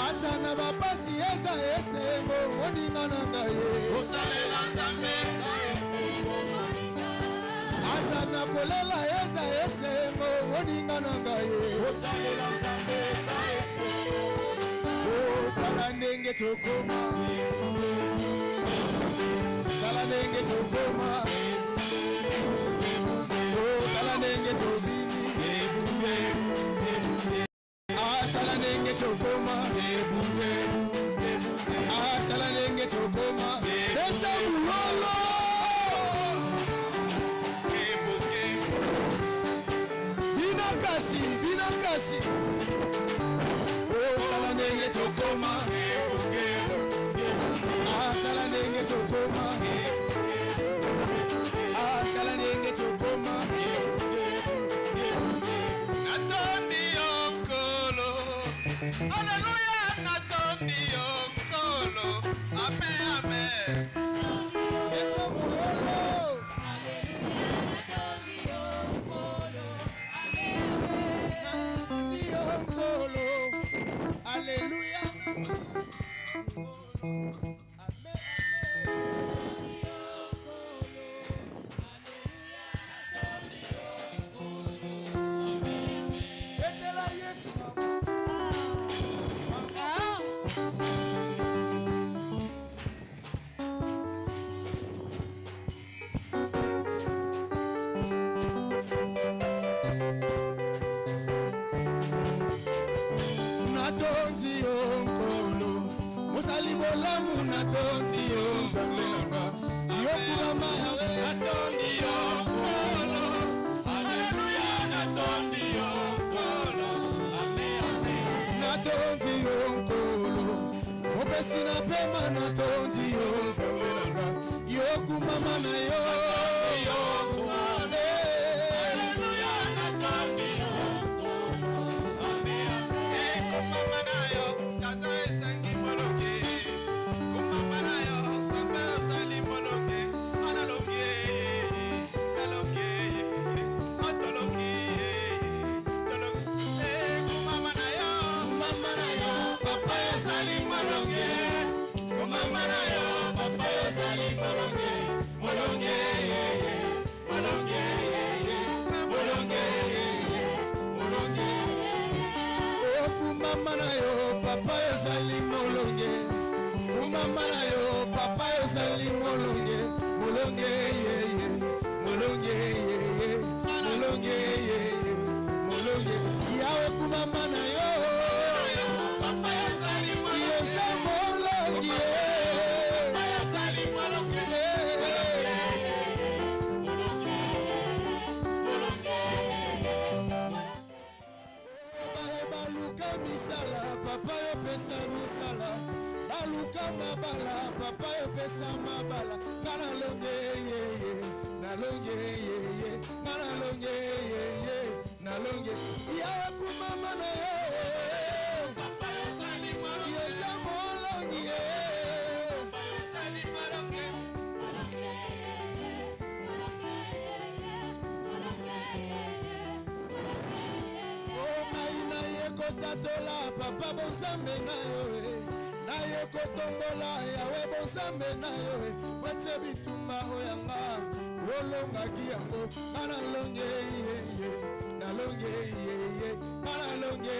Atana bapasi eza esengo moninga nanga ye osalela nzambe eza esengo moninga atana kolela eza esengo moninga nanga ye osalela nzambe eza esengo tala ndenge tokoma tala ndenge tokoma tala ndenge tobini atala ndenge tokoma atala ndenge tokoma betsa mulolo binakasi atala ndenge tokoma atala ndenge tokoma atala ndenge tokoma natondi yonkolo Alleluia, natondi yonkolo amen amen etsa mulolo Alleluia, natondi yonkolo amen natondi yonkolo Alleluia natondi yo nzambe nanga yokulama yawe natondi yo nkolo Alleluia natondi yo nkolo amen amen natondi yo nkolo mopesi na pema natondi yo nzambe nanga yokumama na yo Alleluia natondi yo nkolo amen amen kumama na yo kaza esengi molonge Mama na yo papa ezali molonge mama na yo papa ezali molonge molonge molonge molonge molonge yawe kumama na yo papa ezali molonge papa ezali molonge misala papa yo pesa misala baluka mabala papa yo pesa mabala kana longe na longe kana longe na longe ya kumama na yo papa yo sali molonge yo sa molonge papa yo sali molonge tatola papa bonzambe na yo na ye kotombola yawe bonzambe na yo wetse bitumba oyanga olongaki yango kana longe na longe kana longe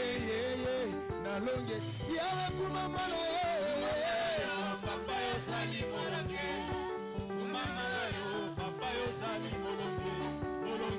na longe yawe kumama na yo papa yo sali molonge kumama na yo papa yo sali molonge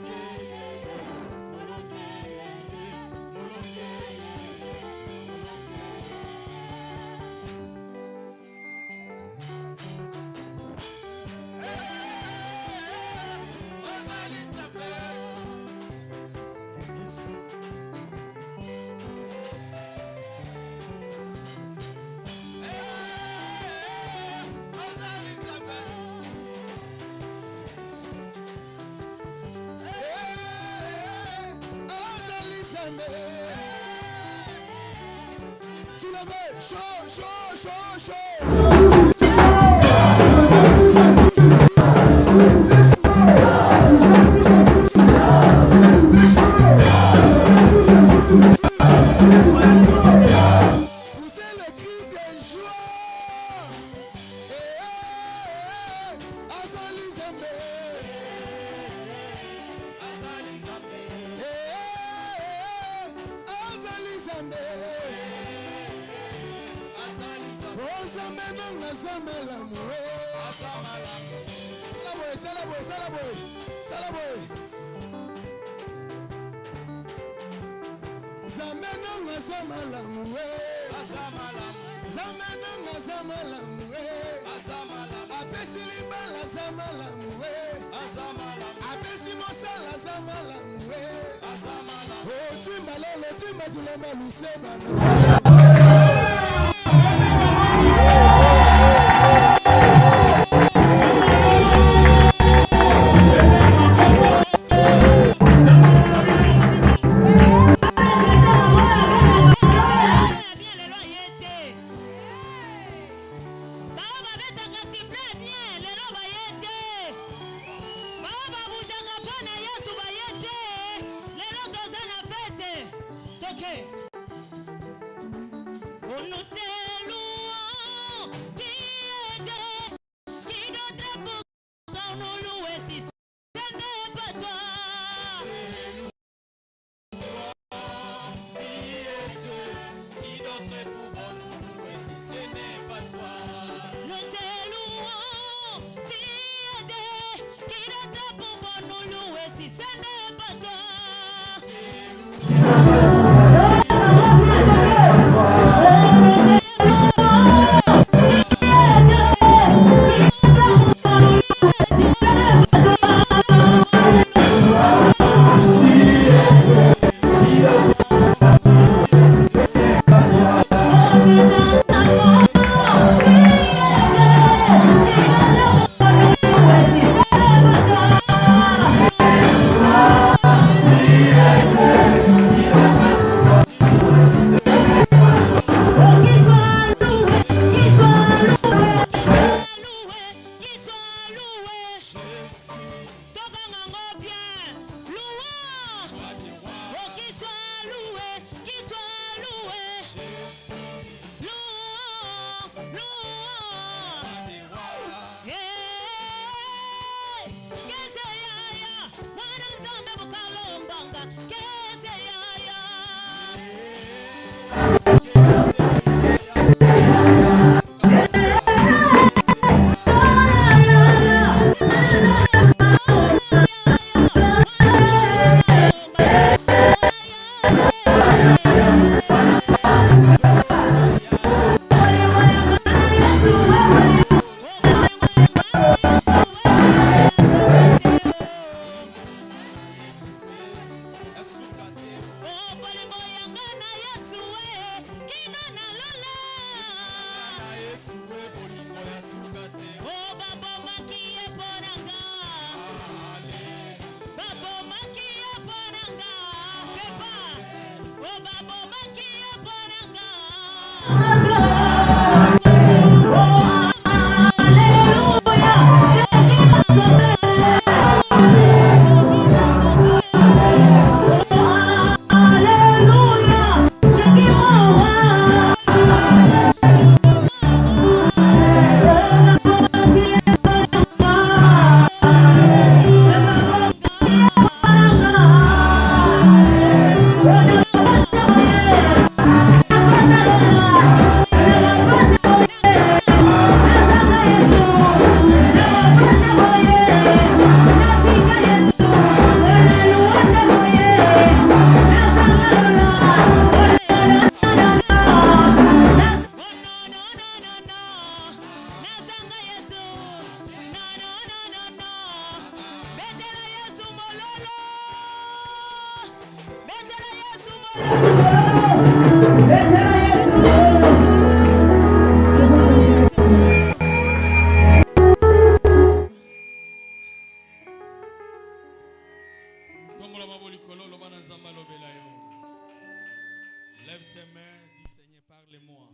Lève tes mains, dis Seigneur, parle-moi.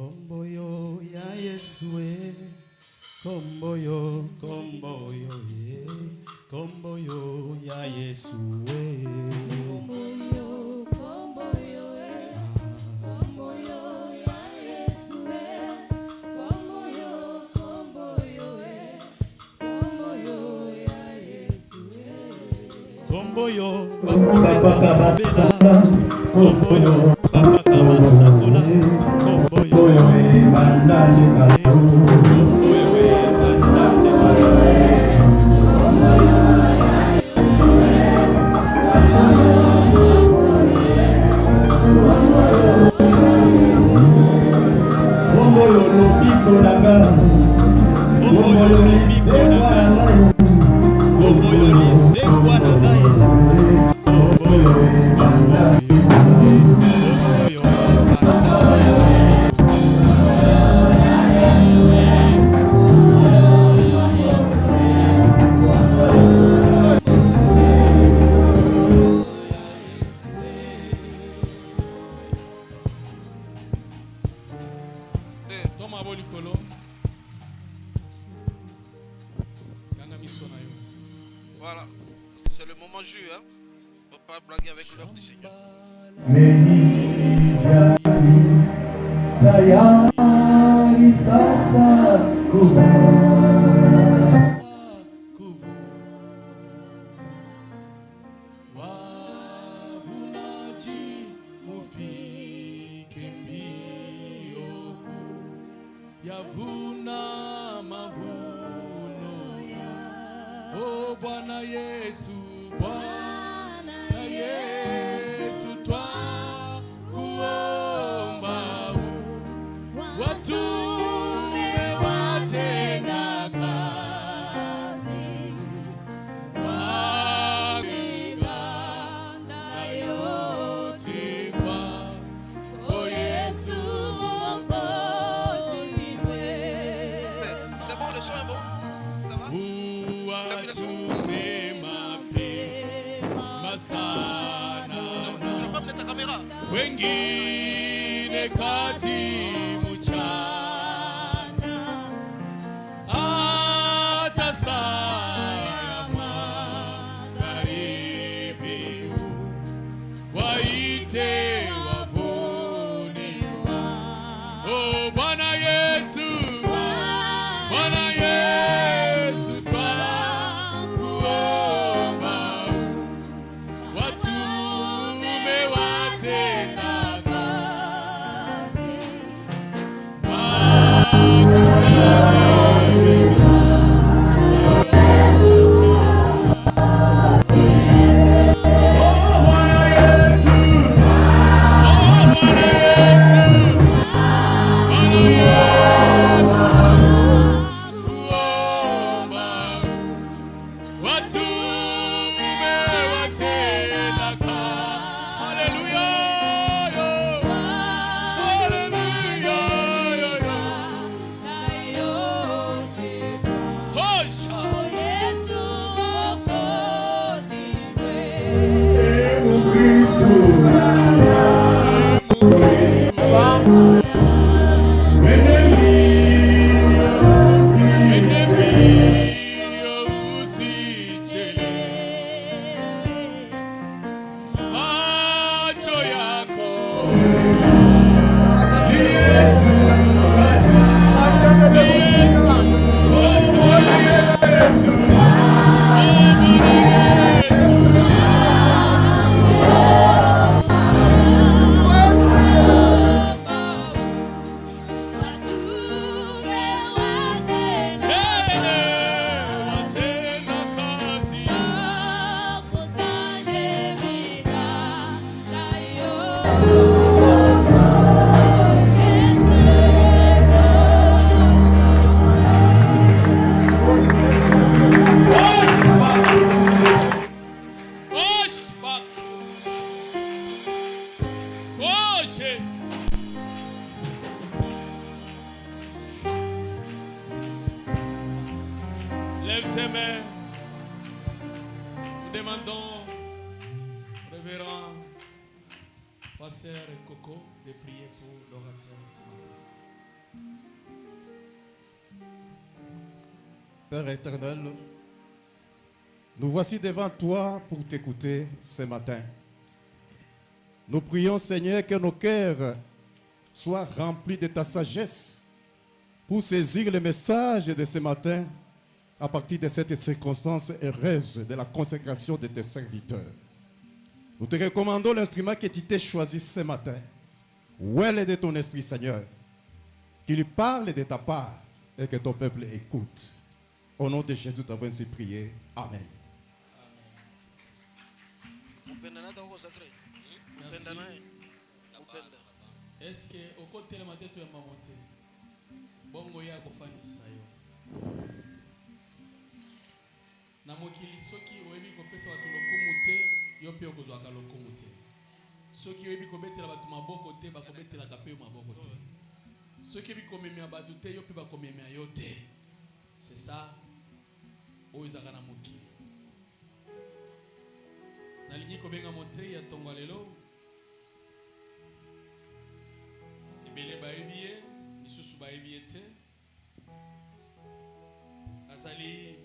Komboyo ya Yesu komboyo ya Yesu komboyo komboyo Papa Kamasakula komboyo bandani komboyo bandani komboyo lobiko nanga komboyo lobiko nanga komboyo lisekwa nanga komboyo Voilà, c'est le moment jus, hein. On ne peut pas blaguer avec l'œuvre du Seigneur. Yavuna mavuno o Bwana Yesu, Bwana Yesu twakuomba watume watenda kazi maganda yote kwako Yesu. C'est bon, le son est bon? Ça va? Tu ne peux pas mettre ta caméra. Wengine kati mchana hata saa magharibi waite wavuniwa. Oh Bwana Yesu, Bwana Yesu twakuomba watume watenda kazi demandons, révérend Pasteur Coco, de prier pour l'orateur ce matin. Père éternel, nous voici devant toi pour t'écouter ce matin. Nous prions, Seigneur, que nos cœurs soient remplis de ta sagesse pour saisir le message de ce matin à partir de cette circonstance heureuse de la consécration de tes serviteurs. Nous te recommandons l'instrument que tu t'es choisi ce matin. Ouelle de ton esprit, Seigneur, qu'il parle de ta part et que ton peuple écoute. Au nom de Jésus, nous avons ainsi prié. Amen. Merci. Est-ce que au côté de la tête tu es monté? Bongo ya kofandisa yo. Na mokili soki oyebi kopesa watu lokumu te, yo pe okozwaka lokumu te. Soki oyebi kobetela batu maboko te, bakobetelaka pe maboko te. Soki oyebi komemea batu te, yo pe bakomemea yo te. C'est ça. Oyo ezaka na mokili. Nalingi kobenga mote ya tongo lelo. Ebele bayebi ye, lisusu bayebi ye te. Azali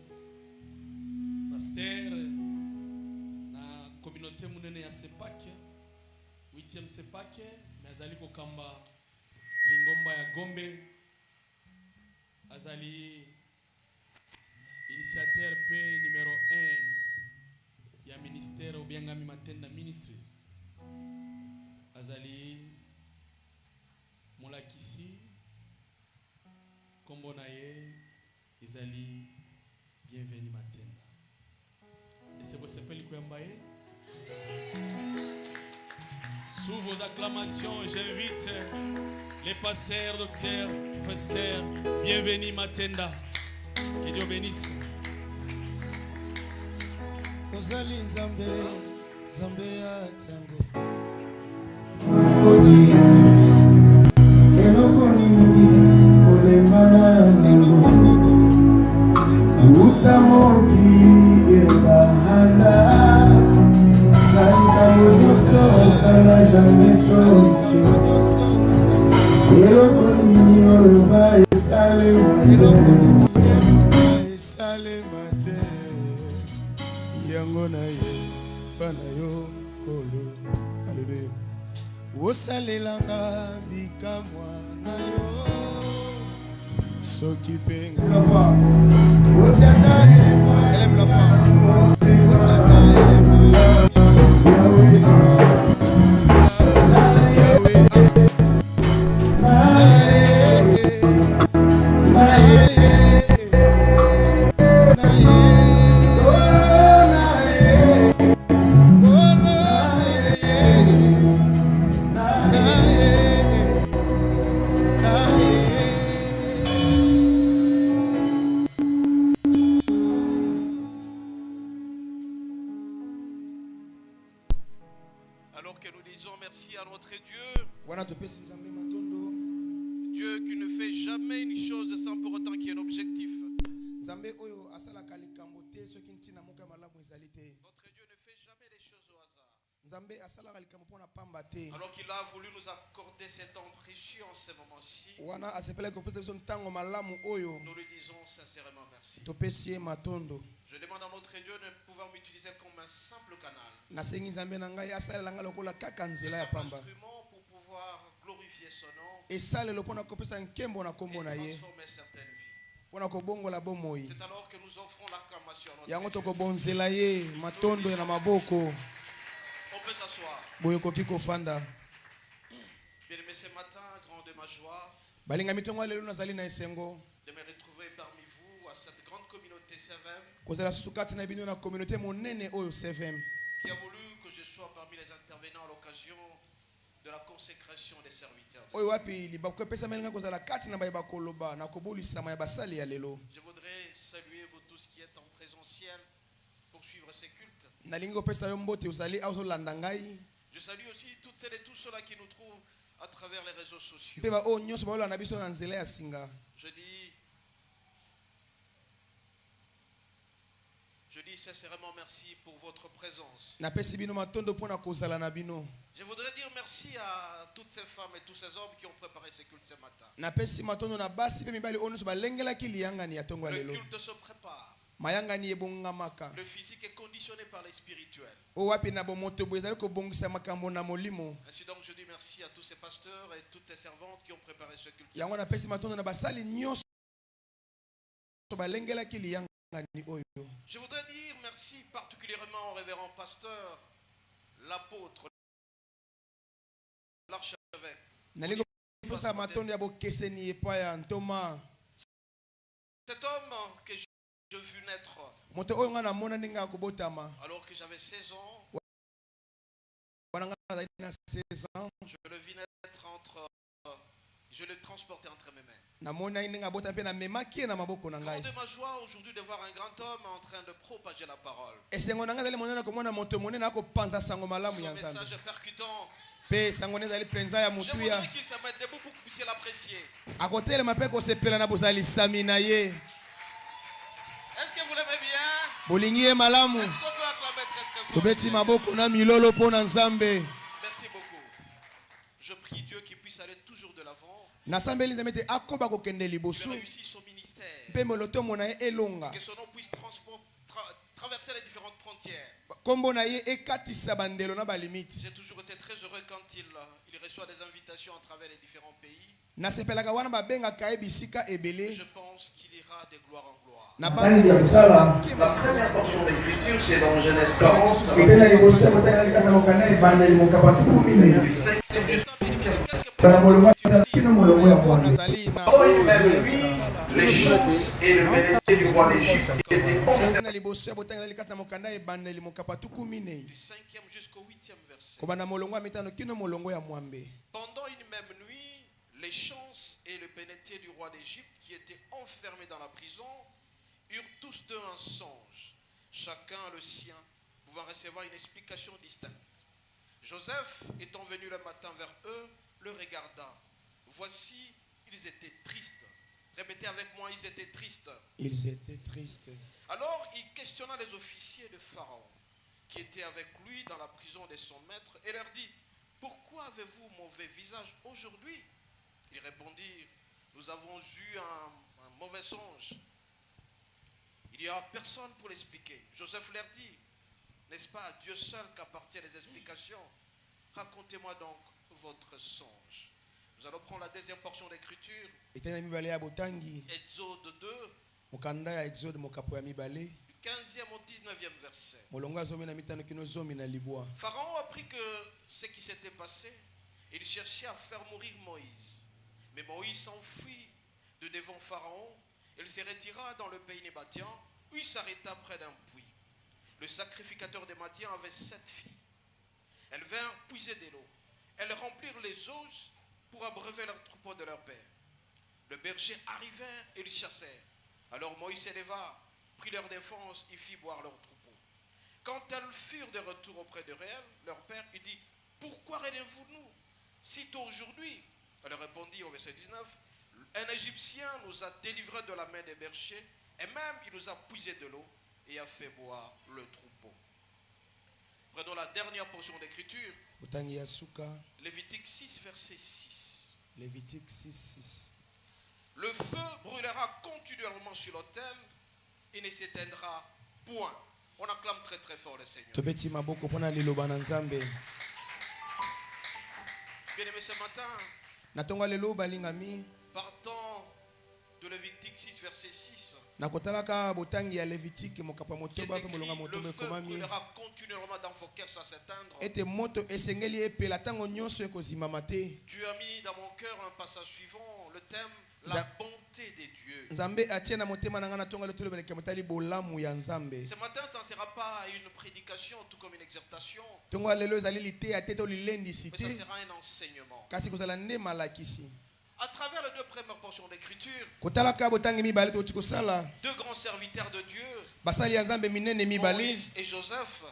pasteur na communauté munene ya Sepake, 8e Sepake, mais azali kokamba lingomba ya Gombe. Azali initiateur P numéro 1 ya ministère Obiangami Matenda Ministries. Azali molakisi kombo na ye ezali bienvenue Matenda. Et c'est vous s'appelle Kouambaye. Sous vos acclamations, j'invite les pasteurs, docteurs, professeurs, bienvenue Matenda. Que Dieu bénisse. Ozali Nzambe, Nzambe ya Tango. Osalelanga bikamwa na yo soki penga élève la voix Alors que nous disons merci à notre Dieu, Dieu qui ne fait jamais une chose sans pour autant qu'il y ait un objectif. Notre Dieu ne fait jamais les choses au hasard. Alors qu'il a voulu nous accorder cet temps précieux en ce moment-ci, nous lui disons sincèrement merci. Je demande à notre Dieu de pouvoir m'utiliser comme un simple canal. Un simple instrument pour pouvoir glorifier son nom et transformer certaines vies. C'est alors que nous offrons l'acclamation à notre Dieu. On peut s'asseoir. Bien aimé, ce matin, grand de ma joie de me retrouver parmi vous à cette grande communauté CVM qui a voulu que je sois parmi les intervenants à l'occasion de la consécration des serviteurs. Je voudrais saluer vous tous qui êtes en présentiel pour suivre ces cultes. Je salue aussi toutes celles et tous ceux-là qui nous trouvent à travers les réseaux sociaux. Je dis sincèrement merci pour votre présence. Je voudrais dire merci à toutes ces femmes et tous ces hommes qui ont préparé ce culte ce matin. Le culte se prépare. Le physique est conditionné par les spirituels. Ainsi donc je dis merci à tous ces pasteurs et toutes ces servantes qui ont préparé ce culte. Je voudrais dire merci particulièrement au révérend pasteur, l'apôtre, l'archevêque. Cet homme que je vis naître alors que j'avais 16 ans, je le vis naître je le transportais entre mes mains. Grande de ma joie aujourd'hui de voir un grand homme en train de propager la parole. Son message est percutant. Je voudrais qu'il se mette debout pour que vous puissiez l'apprécier. Est-ce que vous l'aimez bien? Est-ce qu'on peut acclamer très fort? Merci beaucoup. Je prie Dieu qu'il puisse aller toujours de l'avant. Il a réussi son ministère. Que son nom puisse traverser les différentes frontières. J'ai toujours été très heureux quand il reçoit des invitations à travers les différents pays. Je pense qu'il ira de gloire en gloire. La première portion d'écriture, c'est dans Genèse 40. Les chances et le bénéfice du roi d'Égypte étaient offerts. Du 5e jusqu'au 8e verset. Pendant une même nuit, les chances et le pénétré du roi d'Égypte qui étaient enfermés dans la prison eurent tous deux un songe, chacun le sien, pouvant recevoir une explication distincte. Joseph, étant venu le matin vers eux, le regarda. Voici, ils étaient tristes. Répétez avec moi, ils étaient tristes. Ils étaient tristes. Alors il questionna les officiers de Pharaon, qui étaient avec lui dans la prison de son maître, et leur dit, pourquoi avez-vous mauvais visage aujourd'hui? Ils répondirent, nous avons eu un mauvais songe. Il n'y a personne pour l'expliquer. Joseph leur dit, n'est-ce pas à Dieu seul qu'appartiennent les explications? Racontez-moi donc votre songe. Nous allons prendre la deuxième portion d'écriture. Exode 2. Du 15e au 19e verset. Pharaon apprit que ce qui s'était passé, il cherchait à faire mourir Moïse. Mais Moïse s'enfuit de devant Pharaon. Il se retira dans le pays Nébatian, où il s'arrêta près d'un puits. Le sacrificateur de Madian avait 7 filles. Elles vinrent puiser de l'eau. Elles remplirent les eaux pour abreuver leurs troupeaux de leur père. Le berger arrivèrent et les chassèrent. Alors Moïse s'éleva, prit leur défense et fit boire leurs troupeaux. Quand elles furent de retour auprès de Réel, leur père, il dit, pourquoi raidez-vous-nous sitôt aujourd'hui? Elle répondit au verset 19, un Égyptien nous a délivrés de la main des bergers, et même il nous a puisé de l'eau et a fait boire le troupeau. Prenons la dernière portion d'écriture. Lévitique 6, verset 6. Lévitique 6, 6. Le feu brûlera continuellement sur l'autel et ne s'éteindra point. On acclame très très fort le Seigneur. Bien aimé ce matin, partant de Lévitique 6, verset 6, le feu brûlera continuellement dans vos cœurs sans s'éteindre. Dieu a mis dans mon cœur un passage suivant, le thème, la bonté de Dieu. Ce matin, ça ne sera pas une prédication tout comme une exhortation, mais ça sera un enseignement. À travers les deux premières portions d'écriture, deux grands serviteurs de Dieu, Moïse et Joseph,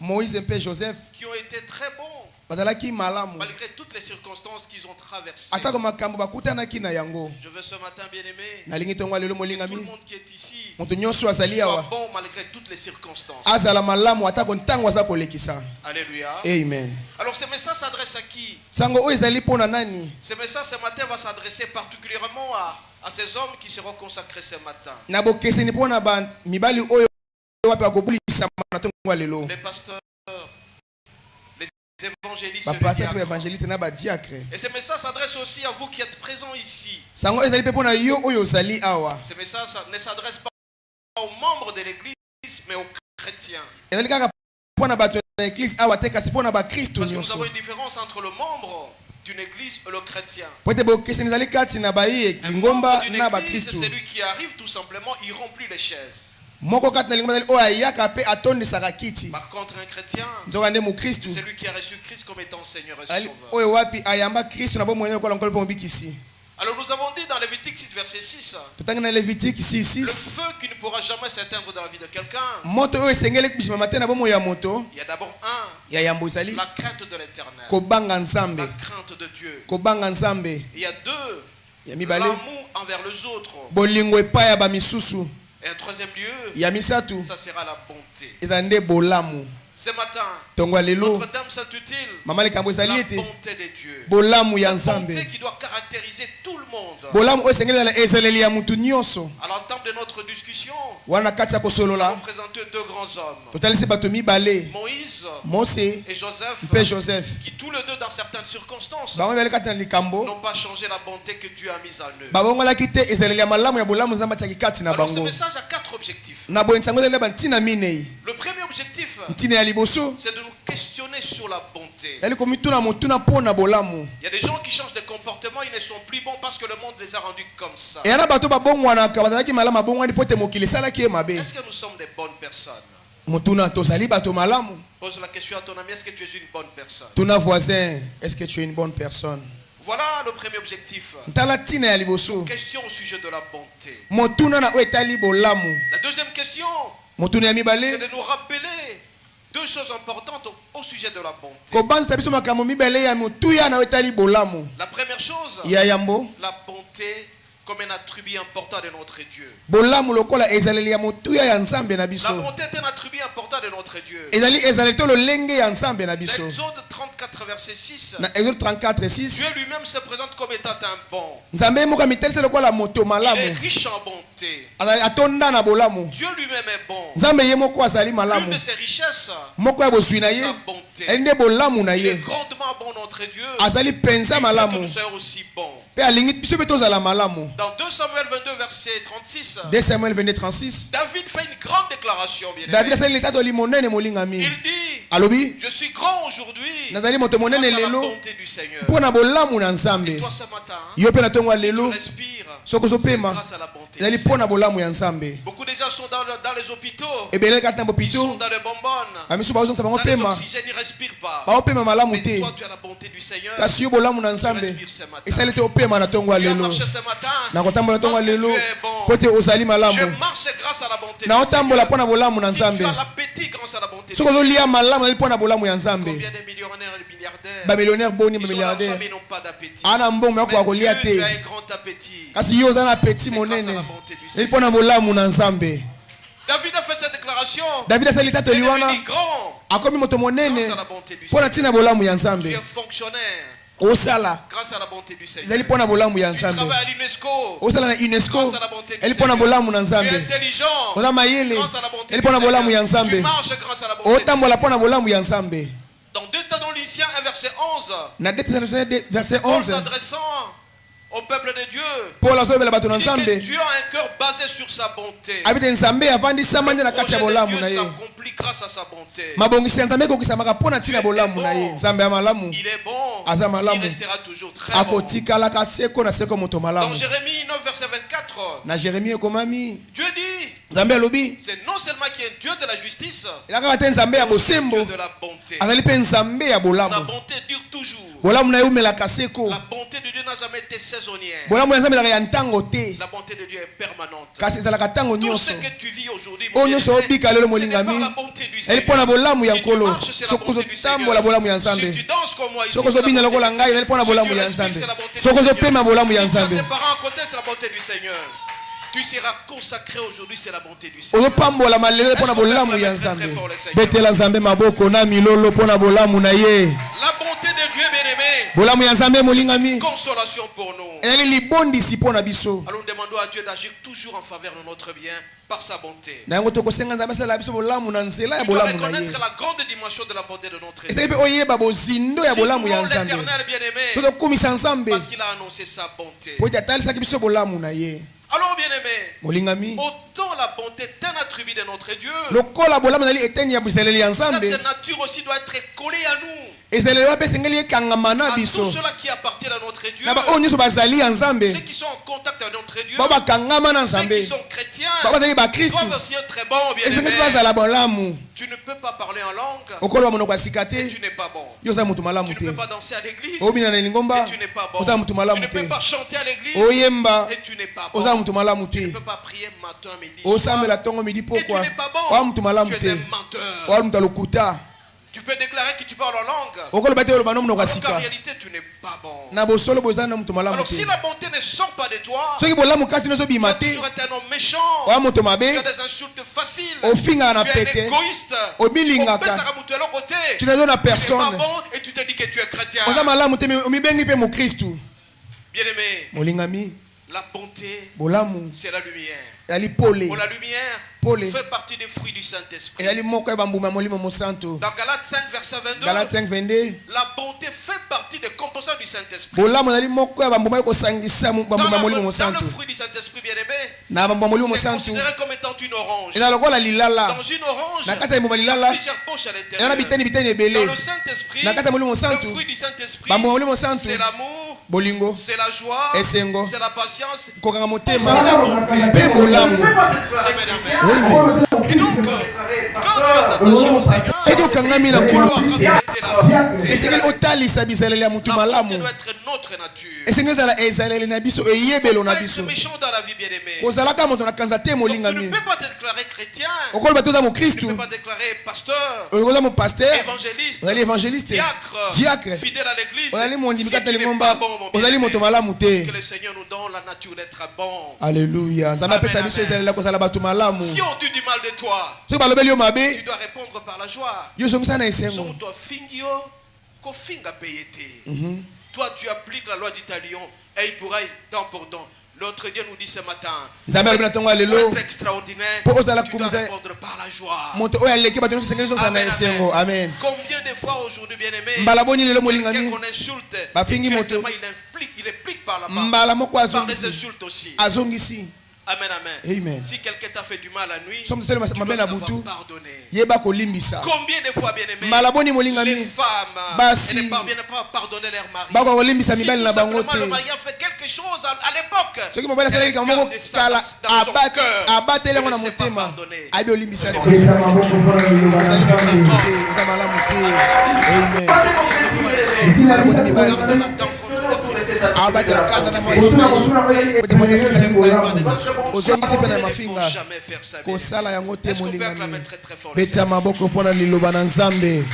qui ont été très bons malgré toutes les circonstances qu'ils ont traversées. Je veux ce matin, bien-aimé, que tout le monde qui est ici soit bon malgré toutes les circonstances. Alléluia. Amen. Alors ce message s'adresse à qui? Ce message ce matin va s'adresser particulièrement à ces hommes qui seront consacrés ce matin. Les pasteurs, les évangélistes, et ce message s'adresse aussi à vous qui êtes présents ici. Ce message ne s'adresse pas aux membres de l'église, mais aux chrétiens. Parce que nous avons une différence entre le membre d'une église et le chrétien. Un membre d'une église, c'est celui qui arrive tout simplement, il remplit les chaises. Par contre, un chrétien, c'est celui qui a reçu Christ comme étant Seigneur et Sauveur. Alors nous avons dit dans Lévitique 6 verset 6, le feu qui ne pourra jamais s'éteindre dans la vie de quelqu'un, il y a d'abord la crainte de l'éternel, la crainte de Dieu. Il y a deux, l'amour envers les autres. Et un troisième lieu, ça sera la bonté. Ce matin, notre thème s'intitule la bonté de Dieu. Cette bonté qui doit caractériser tout le monde. À l'entame de notre discussion, nous avons présenté deux grands hommes, Moïse et Joseph, qui tous les deux dans certaines circonstances n'ont pas changé la bonté que Dieu a mise en eux. Alors ce message a 4 objectifs. Le premier objectif, c'est de nous questionner sur la bonté. Il y a des gens qui changent de comportement, ils ne sont plus bons parce que le monde les a rendus comme ça. Est-ce que nous sommes des bonnes personnes? Pose la question à ton ami, est-ce que tu es une bonne personne? Ton voisin, est-ce que tu es une bonne personne? Voilà le premier objectif. Question au sujet de la bonté. La deuxième question, c'est de nous rappeler deux choses importantes au sujet de la bonté. La première chose, la bonté comme un attribut important de notre Dieu. La bonté est un attribut important de notre Dieu. Exode 34 verset 6. Dieu lui-même se présente comme étant un bon. Il est riche en bonté. Dieu lui-même est bon. L'une de ses richesses, c'est sa bonté. Il est grandement bon notre Dieu. Il fait que nous soyons aussi bons. Dans 2 Samuel 22 verset 36, David fait une grande déclaration. Il dit, je suis grand aujourd'hui grâce à la bonté du Seigneur. Et toi ce matin, si tu respires, c'est grâce à la bonté du Seigneur. Beaucoup de gens sont dans les hôpitaux, ils sont dans les bonbonnes, dans les oxygènes, ils ne respirent pas. Mais toi tu as la bonté du Seigneur, tu respires ce matin. Tu as marché ce matin parce que tu es bon. Je marche grâce à la bonté du Seigneur. Si tu as l'appétit grâce à la bonté du Seigneur. Combien de millionnaires et milliardaires, ils ont l'argent mais ils n'ont pas d'appétit. Mais Dieu a un grand appétit. C'est grâce à la bonté du Seigneur. David a fait cette déclaration. Il est devenu grand grâce à la bonté du Seigneur. Tu es fonctionnaire grâce à la bonté du Seigneur. Tu travailles à l'UNESCO grâce à la bonté du Seigneur. Tu es intelligent grâce à la bonté du Seigneur. Tu marches grâce à la bonté du Seigneur. Dans 2 Thessaloniciens 1 verset 11, s'adressant au peuple de Dieu, il dit que Dieu a un cœur basé sur sa bonté. Le projet de Dieu s'accomplit grâce à sa bonté. Il est bon, il restera toujours très bon. Dans Jérémie 9 verset 24, Dieu dit, c'est non seulement qui est Dieu de la justice, mais aussi Dieu de la bonté. Sa bonté dure toujours. La bonté de Dieu n'a n'a jamais été saisonnière. bolamu ya nzambe ezalaka ya ntango te La bonté de Dieu est permanente. kasi ezalaka ntango Tout ce nyonso que tu vis aujourd'hui, oyo nyonso obika lelo ce n'est pas molingami la bonté du eli mpo na Seigneur. bolamu ya Si tu nkolo marches, c'est la soki bonté du Seigneur. ozotambola bolamu ya Si nzambe tu danses comme moi ici, soki c'est la ozobina bonté lokola du ngai Seigneur. ezali mpo na Si bolamu tu ya respires, nzambe c'est la bonté du soki Seigneur. ozopema bolamu ya Si tu as nzambe tes parents à côté, c'est la bonté du Seigneur. Tu seras consacré aujourd'hui, c'est la bonté du Seigneur. ozopambola malelo mpo na Est-ce qu'on peut bolamu ya acclamer très, nzambe très fort le Seigneur? betela nzambe maboko na milolo mpo na bolamu na ye La bonté de Dieu, bien-aimé, bolamu ya nzambe molingami consolation pour nous. ezali libondisi mpo na biso Alors nous demandons à Dieu d'agir toujours en faveur de notre bien par sa bonté. na yango tokosenga nzambe asalela biso bolamu na nzela ya Tu dois bolamu na ye reconnaître la grande dimension de la bonté de notre ezali Dieu. mpe oyeba bozindo ya Si nous bolamu ya louons nzambe l'Éternel, bien-aimé, totokumisa nzambe parce qu'il a annoncé sa bonté. po ete atalisaki biso bolamu na ye Alors, bien-aimé, molingami autant la bonté est un attribut de notre Dieu, lokola bolamu ezali eteni ya bizaleli ya nzambe cette nature aussi doit être collée à nous. ezaleli wape esengeli ekangama na À tous biso ceux-là qui appartiennent à notre Dieu, na baoyo nyonso bazali ya nzambe ceux qui sont en contact avec notre Dieu, bao bakangama na ceux nzambe qui sont chrétiens, bao bazali bakristu doivent aussi être bons, esengeli bien-aimé. bazala bolamu Tu ne peux pas parler en langue okoloba monoko ya sika et te tu n'es pas bon. yo ozala motu Tu malamu ne te peux pas danser à l'église obina na lingomba et tu n'es pas bon. ozala motu Tu malamu ne peux te pas chanter à l'église oyemba et tu n'es pas bon. ozala motu malamu Tu ne te peux pas prier matin, midi, soir osambela ntongo midi et tu pokwa n'es pas oza bon. motu malamu Tu es te un menteur. oza motu alokuta Tu peux déclarer que tu parles en langue, okoloba te oloba no monoko ya alors qu'en sika réalité tu n'es pas bon. na bosolo bozala na motu malamu Alors si te la bonté ne sort pas de toi, soki bolamu kati nyonso tu obima as te toujours été un homme méchant. oza moto Tu mabe as des insultes faciles. ofingaka na Tu es un pete égoïste. obilingaka Côté. tu n'as na Tu n'es pas personne bon et tu te dis que tu es chrétien. oza malamu te omibengi mpe mokristu Bien-aimé, molingami la bonté, bolamu c'est la lumière. ezali pole Pour la lumière, Pole. fait partie des fruits du Saint-Esprit. ezali moko ya bambuma ya molimo mosantu Dans Galates 5, verset 22, galate 5 22 la bonté fait partie des composants du Saint-Esprit. bolamu ezali moko ya bambuma ya kosangisa bambuma ya molimo Dans le mosantu fruit du Saint-Esprit, bien-aimé, na bambuma ya molimo c'est mosantu considéré comme étant une orange. eza lokola lilala Dans une orange, na kati ya bambuma il y a lilala plusieurs poches à eza na l'intérieur. biteni biteni ebele Dans le Saint-Esprit, na kati ya molimo le mosantu fruit du Saint-Esprit, bambuma ya molimo mosantu c'est l'amour, bolingo c'est la joie, esengo c'est la patience, kokanga c'est motema la bonté. mpe bolamu Amen, amen. Amen. Et donc, quand tu es attaché au Seigneur, soki okangami na tu nkolo dois refléter la bonté. esengeli otalisa bizaleli ya motu La malamu bonté doit être notre nature. esengeli ezala ezaleli na biso eyebelo Faut na pas être biso méchant dans la vie, bien-aimé. kozalaka moto na kanza te Donc, tu molingami ne peux pas te déclarer chrétien. okoloba te oza Tu ne mokristu peux pas déclarer pasteur, oza mopaster évangéliste, ozali évangéliste diacre fidèle à l'église. ozali mondimi Si kati tu ya n'es lingomba pas bon, mon ozali moto bien-aimé, malamu te que le Seigneur nous donne la nature d'être bon. alleluya nzambe apesa Amen, biso amen. ezalela kozala bato malamu Si on dit du mal de toi, soki balobeli yo tu mabe dois répondre par la joie. yo zongisa na So esengo mutu afingi yo kofinga peye te. Toi tu appliques la loi du talion, œil pour œil, dent pour dent. L'autre Dieu nous dit ce matin, nzambe alobi na ntongo ya pour lelo être extraordinaire, Po ozala tu dois kumisa- répondre par la joie. moto oyo aleki bato nyonso esengeli zongisa na Amen, esengo amen Combien de fois aujourd'hui, bien-aimé, mbala boni lelo quelqu'un molingami qu'on insulte, Bafingi directement, moto. il implique par la part, mbala moko par des azongisi insultes aussi. azongisi Amen, amen. Amen. Si quelqu'un t'a fait du mal la nuit, Soki tu mosali dois mabe na savoir butu pardonner. yeba kolimbisa Combien de fois, bien-aimé, mbala boni les molingami femmes Basi. elles ne parviennent pas à pardonner leur mari. bako kolimbisa Si mibali tout na bango simplement le te mari a fait quelque chose à l'époque, soki mobali asalaki elle likambo moko garde ça kala dans son cœur. abateli yango na Elle ne sait pas motema pardonner. ayebi olimbisa te ozali mokristu te oza malamu te amen mbala boni mibali Lors de la rencontre, abatela kanda na mwasi ete mwasi afinga ozongisi mpe na il ne faut mafinga jamais faire ça. kosala yango te Est-ce qu'on peut molingami acclamer très très fort le beta Seigneur? maboko mpo na liloba na nzambe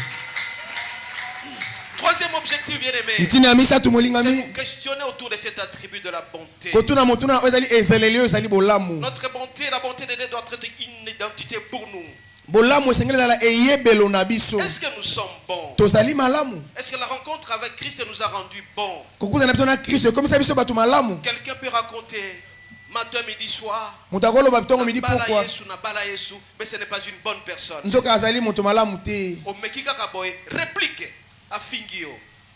Troisième objectif, bien-aimé, ntina ya misatu c'est molingami nous questionner autour de cet attribut de la bonté. kotuna motuna oyo ezali ezaleli oyo ezali bolamu Notre bonté, la bonté de Dieu doit être une identité pour nous. bolamu esengeli ezala eyebelo na biso Est-ce que nous sommes bons? tozali malamu Est-ce que la rencontre avec Christ nous a rendus bons? kokutana biso na kristo ekomisa biso bato malamu Quelqu'un peut raconter matin, midi, soir, moto akoloba bitongo midi Nabala pokwa Yesu, Nabala Yesu, mais ce n'est pas une bonne personne. nzoka azali moto malamu te Omeki kaka boye, réplique à Fingio.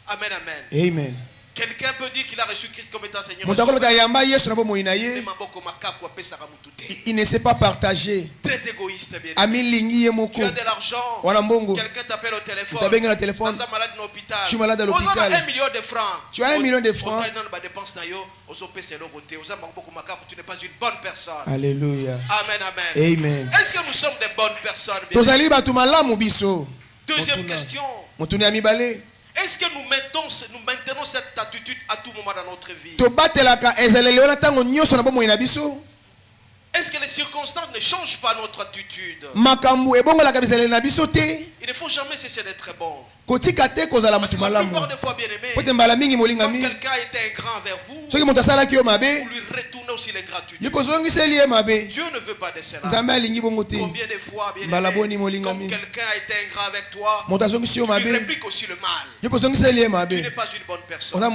Amen, amen. amen Quelqu'un peut dire qu'il a reçu Christ comme étant Seigneur. moto akoloba yamba yesu na bomoi na ye Maboko makaku apesaka mutu te. il ne sait pas partager Très égoïste, bien. amilingi ye Tu moko as de l'argent. wana mbongo Quelqu'un t'appelle au téléphone. Tu t'appelles au téléphone. Dans un malade dans l'hôpital. Je suis malade à l'hôpital. Aux 1 million de francs. Tu as 1 million de francs. Tu n'es pas une bonne personne. alleluya Amen, amen. amen Est-ce que nous sommes des bonnes personnes? Bien? tozali bato malamu biso Deuxième Motuna. question. motuni ya mibale Est-ce que nous maintenons cette attitude à tout moment dans notre vie? Est-ce que les circonstances ne changent pas notre attitude? Il ne faut jamais cesser d'être bon. Parce que la plupart des fois, bien aimé, quand quelqu'un a été ingrat envers vous, vous lui retournez aussi l'ingratitude. Dieu ne veut pas de cela. Combien de fois, bien aimé, comme quelqu'un a été ingrat avec toi, tu lui répliques aussi le mal. Tu n'es pas une bonne personne. Là,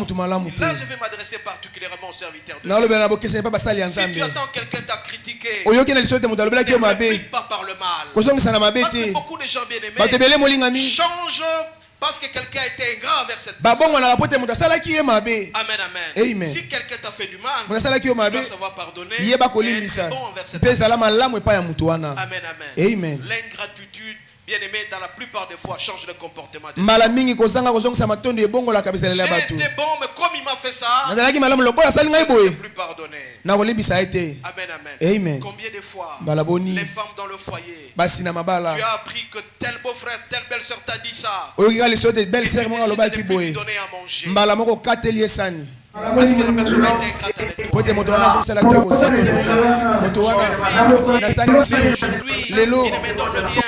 je vais m'adresser particulièrement aux serviteurs de Dieu. Si tu attends quelqu'un t'a critiqué, ne réplique pas par le mal. Parce que beaucoup de gens bien aimés changent parce que quelqu'un a été ingrat avec cette personne. Amen, amen. Si quelqu'un t'a fait du mal, tu dois savoir pardonner et être bon envers cette personne. Amen, amen. L'ingratitude, bien aimé, dans la plupart des fois, change le comportement de Dieu. J'ai été bon, mais comme il m'a fait ça, je ne peux plus pardonner. Amen, amen. Combien de fois, les femmes dans le foyer, tu as appris que tel beau-frère, telle belle-sœur t'a dit ça, et tu décides de ne plus lui donner à manger. Parce que la personne a été ingrate avec toi. Aujourd'hui, il ne me donne rien.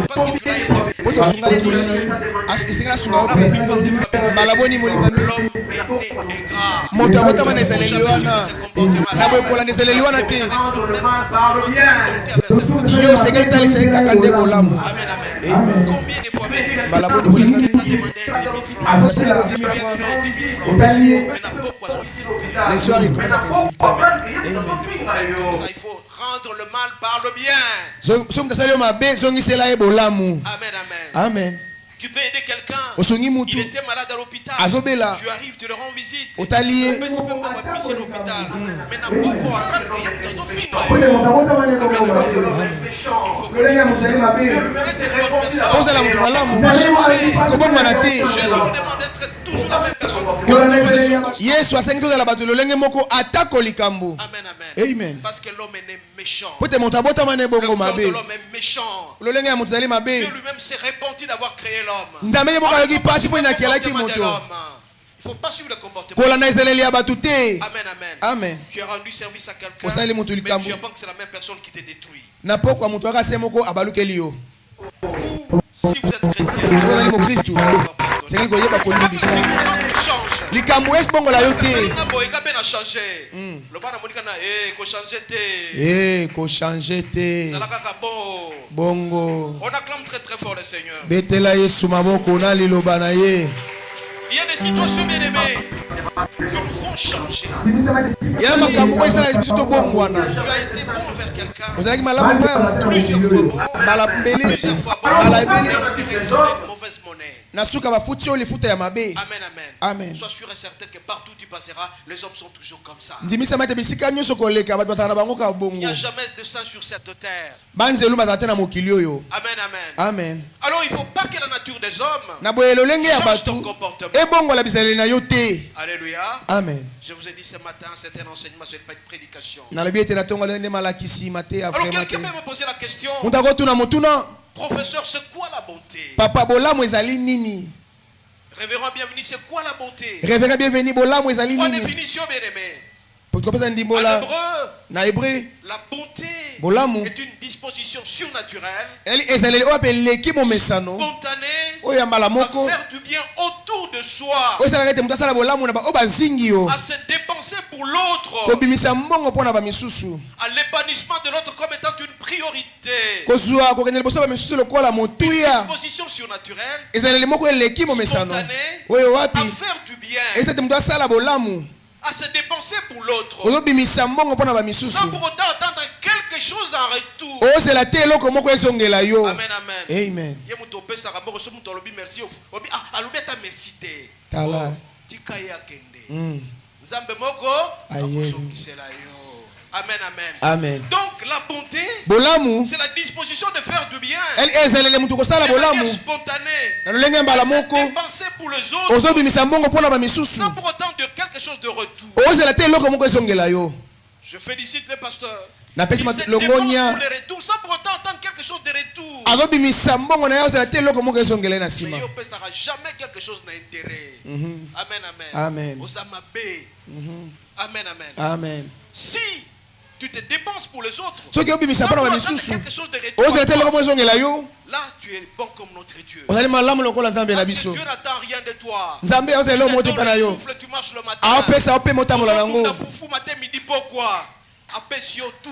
Parce que tu l'as aidé. Combien de fois quelqu'un t'a demandé 10 000 francs au papier. Les soirs, il commence à t'insulter. Il faut rendre le mal par le bien. Amen, amen. Amen. Tu peux aider quelqu'un. Il était malade à l'hôpital. Tu arrives, tu le rends visite. Tu peux à l'hôpital. Mais n'a pas encore à faire qu'il y a tant de filles. Jésus nous demande d'être toujours la même personne. Amen, amen. Parce que l'homme est méchant. Le cœur de l'homme est méchant. Dieu lui-même s'est repenti d'avoir créé l'homme. Il ne faut pas suivre le comportement. Amen, amen. Amen. Tu as rendu service à quelqu'un, mais tu n'as pas que c'est la même personne qui te détruit. Vous, si vous êtes chrétien, bongo. On acclame très très fort le Seigneur. Il Il y a des situations bien aimées qui nous font changer. Tu as été bon envers quelqu'un. Plusieurs fois bon. Plusieurs fois bon. Et on te retourne une mauvaise monnaie. Amen, amen. Sois sûr et certain que partout où tu passeras, les hommes sont toujours comme ça. Il n'y a jamais de sang sur cette terre. Amen, amen. Alors il ne faut pas que la nature des hommes change ton comportement. Alléluia. Amen. Je vous ai dit ce matin, c'est un enseignement, ce n'est pas une prédication. Alors quelqu'un m'a posé la question. Professeur, c'est quoi la bonté? Papa bolamu ezali nini? Révérend bienvenue, c'est quoi la bonté? Révérend bienvenue bolamu ezali Quoi nini? définition bien aimé? En hébreu, la bonté est une disposition surnaturelle, spontanée, à faire du bien autour de soi, à se dépenser pour l'autre, à l'épanouissement de l'autre comme étant une priorité. Une disposition surnaturelle, spontanée, à faire du bien, à se dépenser pour l'autre, sans pour autant attendre quelque chose en retour. Amen, amen. Amen. Amen, amen. Amen. Donc la bonté, c'est la disposition de faire du bien. De manière spontanée. À se dépenser pour les autres, sans pour autant de quelque chose de retour. Je félicite le pasteur. napesi Il se dépense longonya pour le retour sans pour autant entendre quelque chose de retour. azobimisa mbongo na yo ozala te eloko moko ezongela na Mais nsima. il ne pesera jamais quelque chose d'intérêt. Amen, amen. Amen. Osamabe. Amen, amen. Amen. Si tu te dépenses pour les autres, soki obimisa mpona sans bamisusu quelque chose de retour, ozala te eloko moko ezongela yo là tu es bon comme notre Dieu. ozali malamu lokola nzambe na Parce que biso. Dieu n'attend rien de toi. Nzambe ozala eloko moko te mpe na Le yo souffle, tu marches le matin. aopesa ope motambola nango. Fufu matin, midi, pourquoi? Apesi yo tout.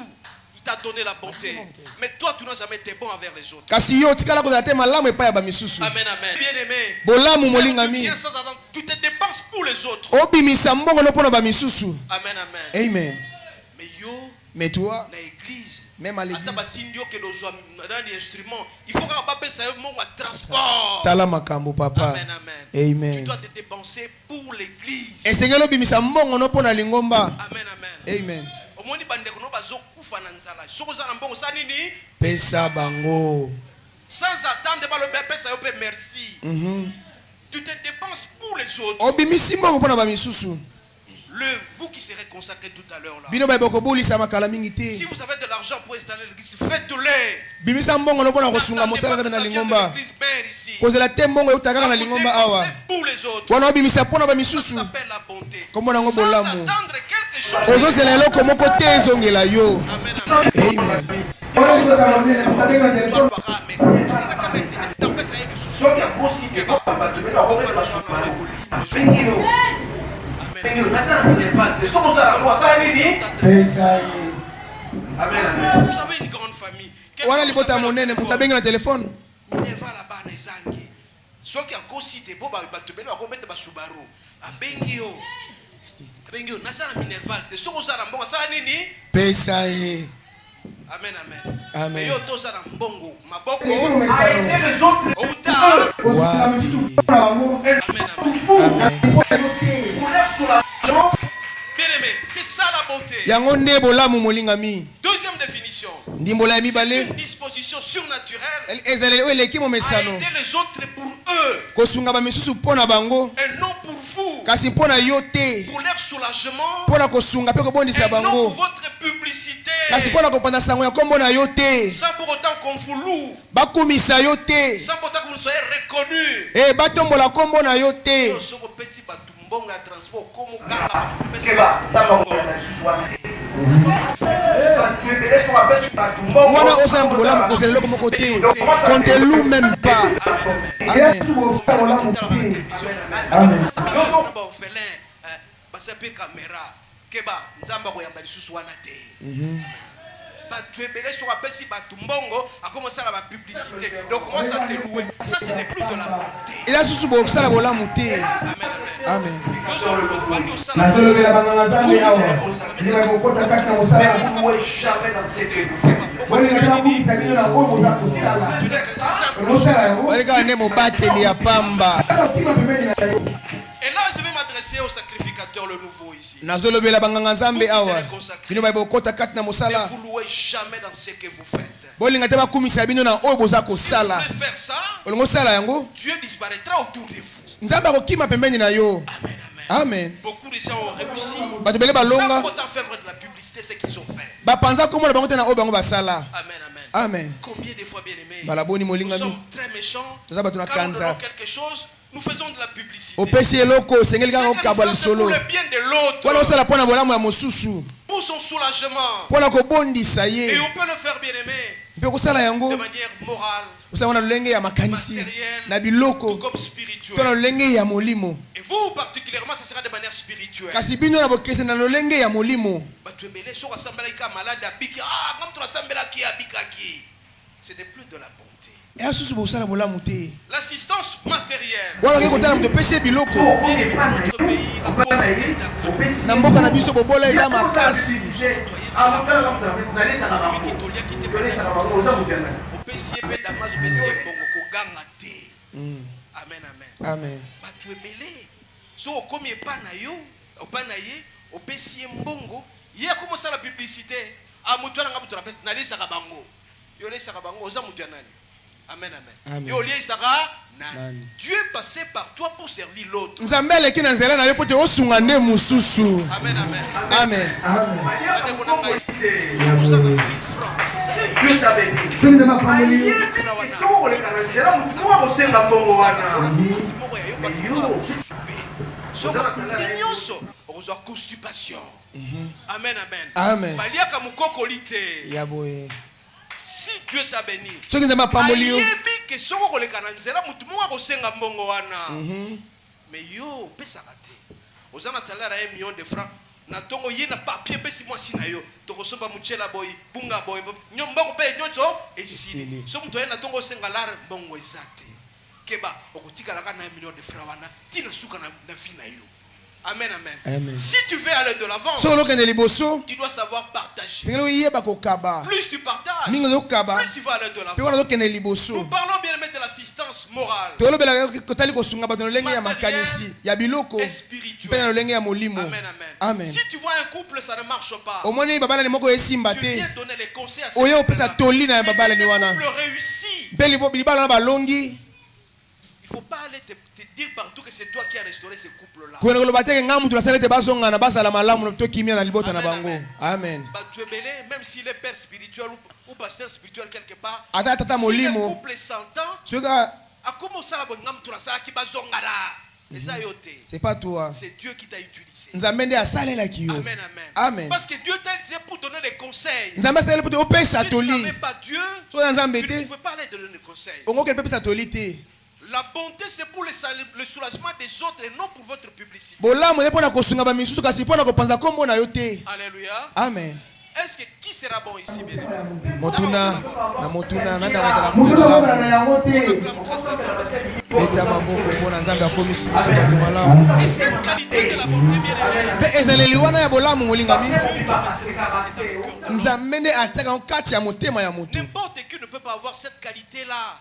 Il t'a donné la bonté. Mais toi, tu n'as jamais été bon envers les autres. kasi yo otikala kozala te malamu epai ya bamisusu. Amen, amen. Bien aimé. bolamu Tu molingami viens sans attendre. Tu te dépenses pour les autres. obimisa mbongo no mpona bamisusu. Amen, amen. Amen. Mais yo, Mais toi, na église, même à l'église, ata batindi yo ke dozwa dans instrument, il faut kaka bapesa yo mongo ya transport. tala makambo papa. Amen, amen. Tu Amen. dois te dépenser pour l'église. esengeli obimisa mbongo no mpona lingomba. Amen, amen. Amen. Omoni bandeko no bazokufa na nzala. Soko oza na mbongo sa nini? pesa bango. Sans attendre balobi apesa yo pe merci. Tu te dépenses pour les autres. obimisi mbongo mpona bamisusu. Vous qui serez consacrés tout à l'heure là. bino bayeba kobulisa makala mingi Si te. vous avez de l'argent pour installer l'église, faites-le. bimisa mbongo no mpona kosunga mosala N'attendez nzambe pas na que ça vienne de lingomba. l'église mère ici. kozela te mbongo euta kaka na Vous lingomba awa. dépensez pour les autres. wana obimisa mpona Ça bamisusu s'appelle la bonté. kombo nango Sans bolamu. attendre quelque chose. ozozela eloko moko te ezongela yo. Amen, amen. Amen. Toi, para, merci. Parce que quand merci, t'empêches à être sous. Vous avez une grande famille. wana libota monene moto abengi na telefone. Minerva là-bas na ezangi. Soki akosite po bato beno akometa basubaru. Abengi yo. Abengi yo nasala Minerva te. Soko osala mbongo asala nini? pesa ye. Amen, amen. Amen. Mais yo tozala mbongo maboko. Outa. Wapi. Amen, amen. Amen. Bien aimé, c'est ça la bonté. yango nde bolamu molingami. Deuxième définition. ndimbola ya C'est mibale une disposition surnaturelle ezaleli oyo eleki mo à mesano aider les autres pour eux kosunga bamisusu mpo na bango et non pour vous. kasi mpo na yo te Pour leur soulagement mpo na kosunga mpe kobondisa et non pour bango votre publicité. kasi mpo na kopanda sango ya nkombo na yo te Sans pour autant qu'on vous loue. bakumisa yo te Sans pour autant que vous soyez reconnus. e batombola nkombo na yo te. Soko petit bato mbongo ya transport comme ganga. wana osala moto bolamu kozela eloko moko te konte lu même pas. Amen. baorphelin baza mpe caméra keba nzambe akoyamba lisusu wana te. Bato ebele soki apesi bato mbongo akomosala bapublicité donc commence à te louer. Ça ce n'est plus de la bonté. ela susu bokosala bolamu te. Amen, amen. Amen. Yo so obandi osala nazolobela banganga nzambe awa ndima kokota kati na mosala bolingaka bakumisa bino na oyo boza kosala tu n'es que simple. okosala yango balekaka nde mobateli ya pamba. otima pembeni na yo. Et là je vais m'adresser au sacrificateur le nouveau ici. nazolobela banganga nzambe awa bino bayeba kokota kati na Ne mosala vous louez jamais dans ce que vous faites. bolinga te bakumisa bino na oyo boza Si vous kosala pouvez faire ça, olingo osala yango Dieu disparaîtra autour de vous. nzambe akokima pembeni na yo. Amen, amen. Amen. Beaucoup de gens ont réussi bato bele sans balonga pourtant faire de la publicité ce qu'ils ont fait. bapanza komona bango te na oyo bango basala. Amen, amen. Amen. Combien de fois, bien aimés, balaboni nous molingami sommes très méchants. toza bato na Quand nous kanza donnons quelque chose, nous faisons de la publicité. opesi eloko osengeli C'est kaka que nous okabwa faisons pour lisolo le bien de l'autre, wana osala mpo na bolamu ya mosusu pour son soulagement. mpo na kobondisa Et ye on peut le faire, bien aimé, mpe kosala de yango manière morale, osala na lolenge ya makanisi na tout biloko comme to na spirituelle. lolenge ya molimo Et vous, particulièrement, ça sera de manière spirituelle. kasi bino na bokese na lolenge ya molimo. Bato ebele soki asambelaki ka malade abiki ah nga moto asambelaki abikaki. Ce n'est plus de la bonté. eya susu bosala bolamu te L'assistance matérielle. wana oke kotala moto opesi ye biloko Bien évidemment, dans notre pays, la pauvreté est accrue. na mboka na biso bobola eza makasi. Miki toliaki te mpe opesi ye mpe damage opesi ye mbongo koganga te. Amen, amen. Amen. Bato ebele soki okomi epai na yo epai na ye opesi ye mbongo ye akomosala publicité moto wana nga moto nalisaka bango yo olisaka bango oza moto ya nani? Amen, amen. Amen. Yo olisaka Dieu est passé par toi pour servir l'autre. Amen, amen. Dieu t'a béni. Constipation. Amen, amen. Amen. Si Dieu t'a béni, mais yo, aux ans salaire à 1 million de francs. Na tongo yena papier pesi moi sinayo to kosoba muchela boy bunga boy nyomba ko pe nyoto esili so mto yena tongo sengalar bongo ezate keba okotika la kana 1 million de francs wana tina suka na fina yo. Amen, amen, amen. Si tu veux aller de l'avant, tu dois savoir partager. Plus tu partages, plus tu vas aller de l'avant. Nous parlons bien de l'assistance morale, matérielle et spirituelle. Amen, amen. Si tu vois un couple, ça ne marche pas, tu viens donner les conseils à ce couple. Mais si ce couple réussit, il ne faut pas aller te dire partout que c'est toi qui as restauré ce couple-là. Amen. Même s'il est père spirituel ou pasteur spirituel quelque part, si le couple s'entend, c'est pas toi. C'est Dieu qui t'a utilisé. Amen, amen. Parce que Dieu t'a utilisé pour donner des conseils. Si tu n'avais pas Dieu, tu ne pouvais pas aller donner des conseils. La bonté, c'est pour le soulagement des autres et non pour votre publicité. Alléluia. Amen. Est-ce que qui sera bon ici, bien aimé? Et cette qualité de la bonté, bien aimé, n'importe qui ne peut pas avoir cette qualité-là.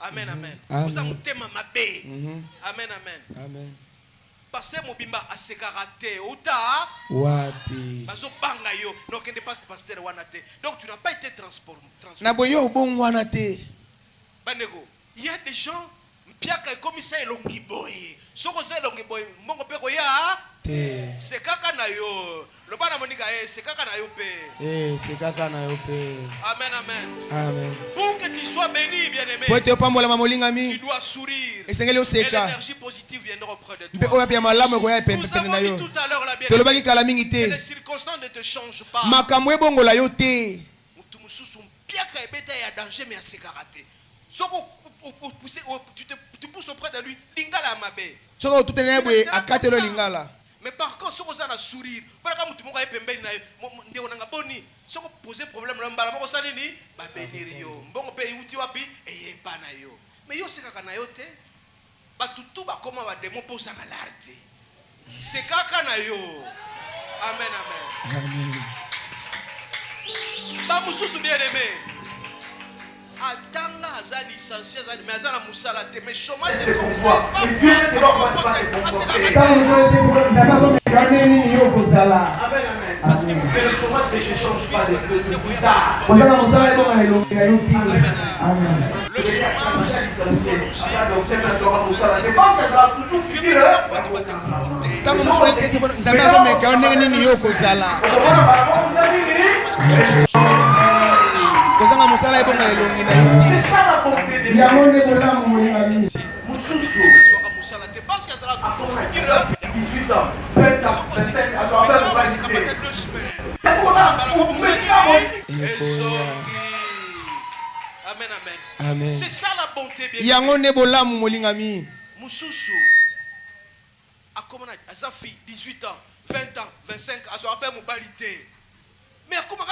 Amen, amen. Amen, amen. Pasteur Mobimba a se karaté outa wapi bazo banga yo donc il ne passe pasteur wanate donc tu n'as pas été transformé na boyo bon wanate bandeko il y a des gens mpiaka comme ça elongi boy soko ça elongi boy mbongo pe ko ya te c'est kaka na yo le bana monika c'est kaka na yo pe c'est kaka na yo pe. Amen, amen. Amen. Pour que tu sois béni, bien-aimé, tu dois sourire. Et l'énergie positive viendra auprès de toi. Nous avons dit tout à l'heure la bien-aimée que les circonstances ne te changent pas. Tu pousses auprès de lui. Mais par contre, si vous avez un sourire, si vous avez posé problème, mais c'est amen, amen. Amen. Atanga aza licencié aza mais aza na musala te mais chômage est comme ça parce que le chômage ne change pas de visa. Le c'est ça la bonté de Dieu. Parce qu'elle sera toujours 18 ans, 20 ans, 25 ans, Amen, amen. C'est ça la bonté, bien. Moussousou. A comment on a sa fille 18 ans, 20 ans, 25 ans, elle se rappelle mon balité. Mais comment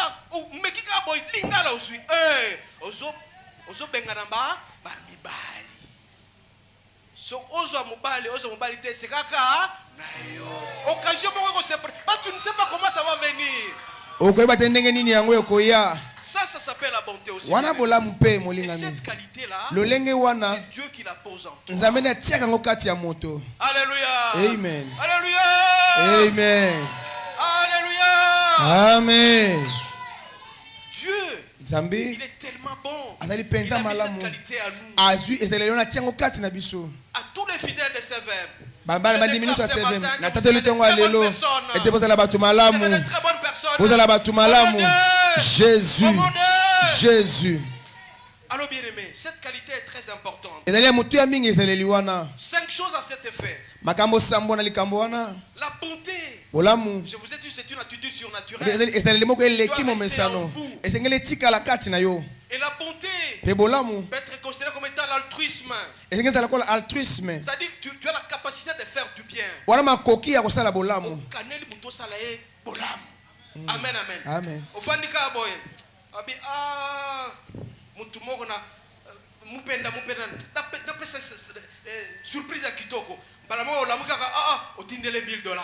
mais qui a boy lingala aussi ozo benganamba ba mibali so ozo mobali te c'est kaka na yo occasion moko se pas tu ne sais pas comment ça va venir ça s'appelle la bonté aussi. Et cette qualité là c'est Dieu qui la pose en toi. Alléluia. Amen. Alléluia. Amen. Alléluia. Amen. Dieu Nzambe Il est tellement bon. azali Il penza a mis cette malamu. qualité à nous. Azui ezaleli na tiango kati na biso. À tous les fidèles de CVM. Bambala Je bandi déclare ministre ce ya 7 matin na que tateli vous êtes tongo de très lelo bonnes personnes. ete bozala bato Vous malamu. êtes de très bonnes personnes. Bozala bato malamu. Au nom de Jésus. Au nom de Jésus. Alors bien aimé, cette qualité est très importante. Ezali ya motu ya mingi ezaleli wana. 5 choses à cet effet. Makambo sambo na likambo wana. La bonté. Bolamu. Je vous ai dit c'est une attitude surnaturelle. ezaleli moko eleki momesano. Esengeli etikala kati na yo. Et la bonté Pe bolamu. peut être considérée comme étant l'altruisme. Esengeli ezala kola altruisme. C'est-à-dire que tu as la capacité de faire du bien. Wana makoki ya kosala bolamu. Kaneli buto salaye bolamu. Amen, amen. Amen. Ofandika boy. Abi mutu moko na mupenda na pesa surprise ya kitoko. Bala mo olamuka otindele $1000.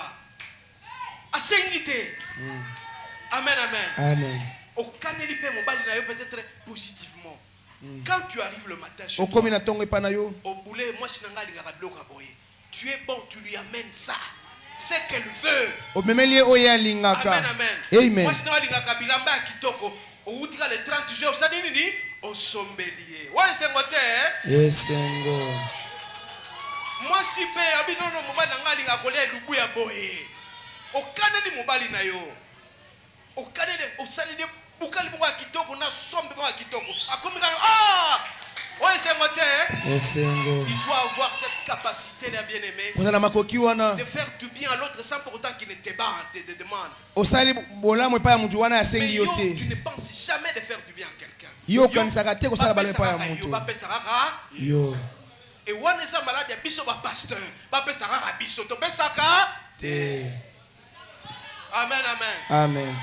Asengite. Amen, amen. Amen. Au kaneli pe mobali na yo peut-être positivement. Quand tu arrives le matin chez Okomi na tongo epa na yo. au boulet, moi sinanga lingaka biloko boye. Tu es bon, tu lui amènes ça. C'est qu'elle veut. Omemeli oya lingaka. Amen, amen. Amen. Moi sinanga lingaka bilamba ya kitoko. Outika le 30 jours, ça dit nini? Au sombelier. Ouais, c'est moté, hein? Yesengo. Moi si pe abi non mobali nanga lingaka kolia lubu ya boye. Au kaneli mobali na yo. Au kaneli au salide bukali moko ya kitoko na sombe moko ya kitoko. Akomika ouais, c'est moté, hein? Yesengo. Il doit avoir cette capacité, les bien-aimés, Kozala makoki wana. de faire du bien à l'autre sans pour autant qu'il ne te demande. Osali bolamu epa ya mutu wana Mais asengi yo, yo te. tu ne penses jamais de faire du bien à quelqu'un. Yo kanisaka te kosala balo epa ya mutu. Yo. Et wana eza malade ya biso ba pasteur, ba pesa kaka biso to pesaka Te. Amen, amen. Amen.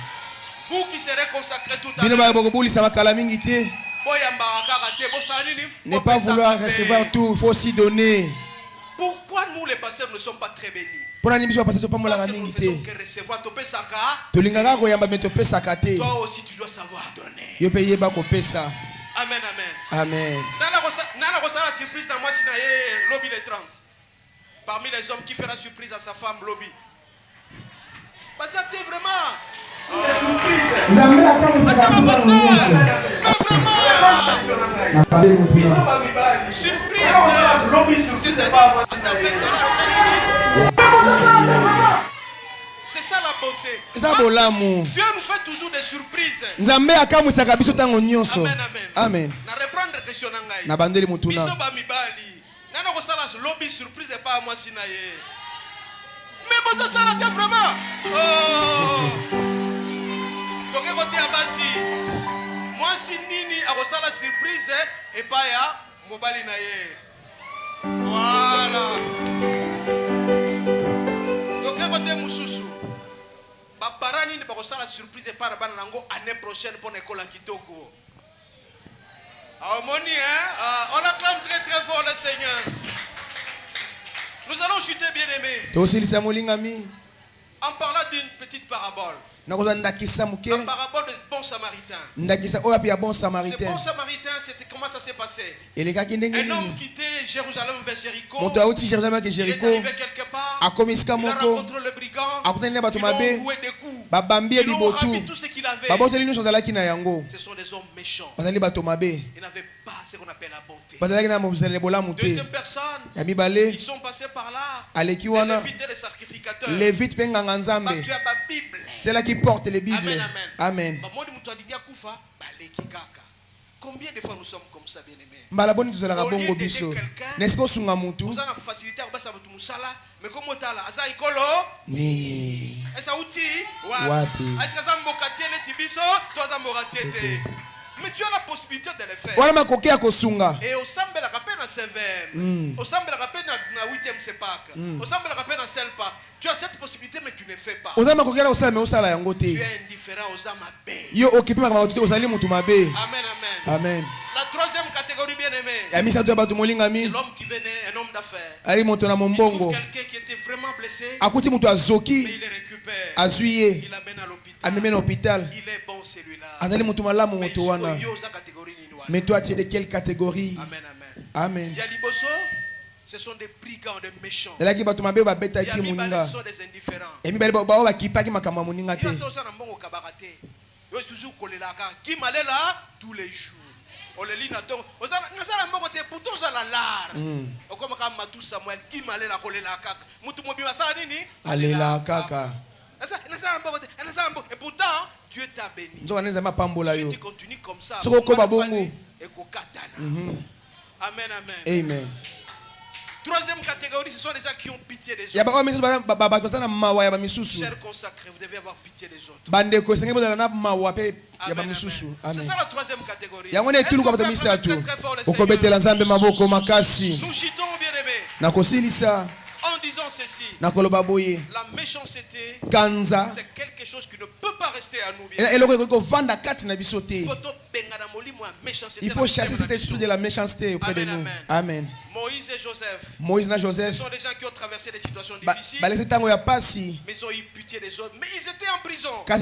Vous qui serez consacrés tout à Bino l'heure, ba bokobulisa bakala mingi te. boyambaka kaka te, bosala nini? Ne pas Bopesaka vouloir te. recevoir tout, il faut aussi donner. Pourquoi nous les pasteurs ne sommes pas très bénis? Pona nini biso bapasa Parce topambolaka que nous mingi faisons te. que recevoir to pesaka. Tolingaka koyamba me topesaka te. Toi aussi tu dois savoir donner. Yo pe yeba kopesa. Amen, amen. Amen. Nana kosa la surprise dans moi si na ye lobby les 30. Parmi les hommes qui fera surprise à sa femme lobby. Parce que t'es vraiment. Surprise. C'est-à-dire, c'est ça la beauté. Eza bolamu. Dieu nous fait toujours des surprises. Nzambe akamwisaka biso tango nyonso. Amen, amen. Amen. Na reprendre question na ngai. Na bandeli mutuna. Biso ba mibali. Nana ko sala lobby surprise et pas moi sina ye. Mais bon ça la tête vraiment. Oh. Toke côté abasi. Moi si nini a ko sala surprise et pas ya mobali na ye. Voilà. Toke côté mususu. Ba parani ne ba ko sala surprise et pas bana nango année prochaine pour l'école à Kitoko. Harmonie, hein? On acclame très très fort le Seigneur. Nous allons chuter, bien-aimés, Tosilisa molingami. en parlant d'une petite parabole. Nakozwa ndakisa La muke. parabole du bon samaritain. Ndakisa oyo api ya bon Ce samaritain. bon samaritain, c'était comment ça s'est passé? Elekaki ndenge Un homme nini. quittait Jérusalem vers Jéricho. Moto auti Jérusalem ke Il est Jericho. arrivé quelque part. Akomi esika Il a moko. rencontré le brigand. Akutani na bato Ils l'ont mabe. roué des coups. Babambi Ils l'ont bibotu. ravi tout ce qu'il avait. Baboteli nyonso azalaki na yango. Ce sont des hommes méchants. Bazali bato mabe. Ils n'avaient pas ce qu'on appelle la bonté. Bazalaki na mozaleli bolamu te. Deuxième personne, Ya mibale. ils sont passés par là. Aleki Les wana. lévites et les sacrificateurs. Levite pe nganga nzambe. Bah, tu as ma Bible. C'est là qui porte les Bibles. Amen, amen. Amen. Bah, moi, mutu adidia kufa, baleki kaka. Combien de fois nous sommes comme ça, bien-aimés? Mbala boni tozalaka Au lieu bongo d'aider biso. quelqu'un, N'est-ce que osunga mutu? Nous avons la facilité à passer à musala, mais comme otala, asa ikolo, Nini. esa uti, Wapi. est-ce que ça mbokatié les tibiso, toi ça mbokatié. Mais tu as la possibilité de le faire. Wana makoki ya kosunga. Et au sambe la rapena CVM, au sambe la rapena na 8e sepak, au sambe la rapena selpa. Tu as cette possibilité, mais tu ne fais pas. Oza makoki ya kosala me osala yango Tu te. es indifférent aux âmes abeilles. Yo okipe makambo te ozali mutu mabe. Amen, amen. Amen. La troisième catégorie, bien-aimée, Ya misato ya bato c'est molingami. l'homme qui venait, un homme d'affaires. Ali moto na Il trouve mombongo. quelqu'un qui était vraiment blessé, Akuti mutu mais azoki. il le récupère. Azwi ye. Il l'amène à l'hôpital. Ameme na hôpital. Il est bon celui-là. Azali mutu malamu Mais moto wana. il y a catégorie ninoise. Mais toi tu es de quelle catégorie? Amen, amen. Amen. Il y a Liboso, ce sont des brigands, des méchants. Elaki bato mabe Il y a babetaki Mibale, moninga. ce sont des indifférents. Emi bali bao bakipaki makambo ya moninga Il y a te. tous un bon au cabareté. Yo toujours kolelaka qui malé là tous les jours. On le lit na donc ozala ngasala mboko te pourtant ozala lar. Okoma kama Matou Samuel qui malé la kolelaka. Mutu mobima sala nini? Alela kaka. Et pourtant, Dieu t'a béni. Si tu continues comme ça, Amen, amen. Amen. Troisième catégorie, ce sont les gens qui ont pitié des autres. Chers consacrés, vous devez avoir pitié des autres. Amen, amen. C'est ça la troisième catégorie. Est-ce qu'on peut apprendre très fort le Seigneur? Nous chitons, bien-aimés. En disant ceci, la méchanceté, c'est quelque chose qui ne peut pas rester à nous. Il faut chasser cet esprit de la méchanceté auprès de nous. Amen. Moïse et Joseph, Joseph, ce sont des gens qui ont traversé des situations difficiles, mais ils ont eu pitié des autres, mais ils étaient en prison. Ils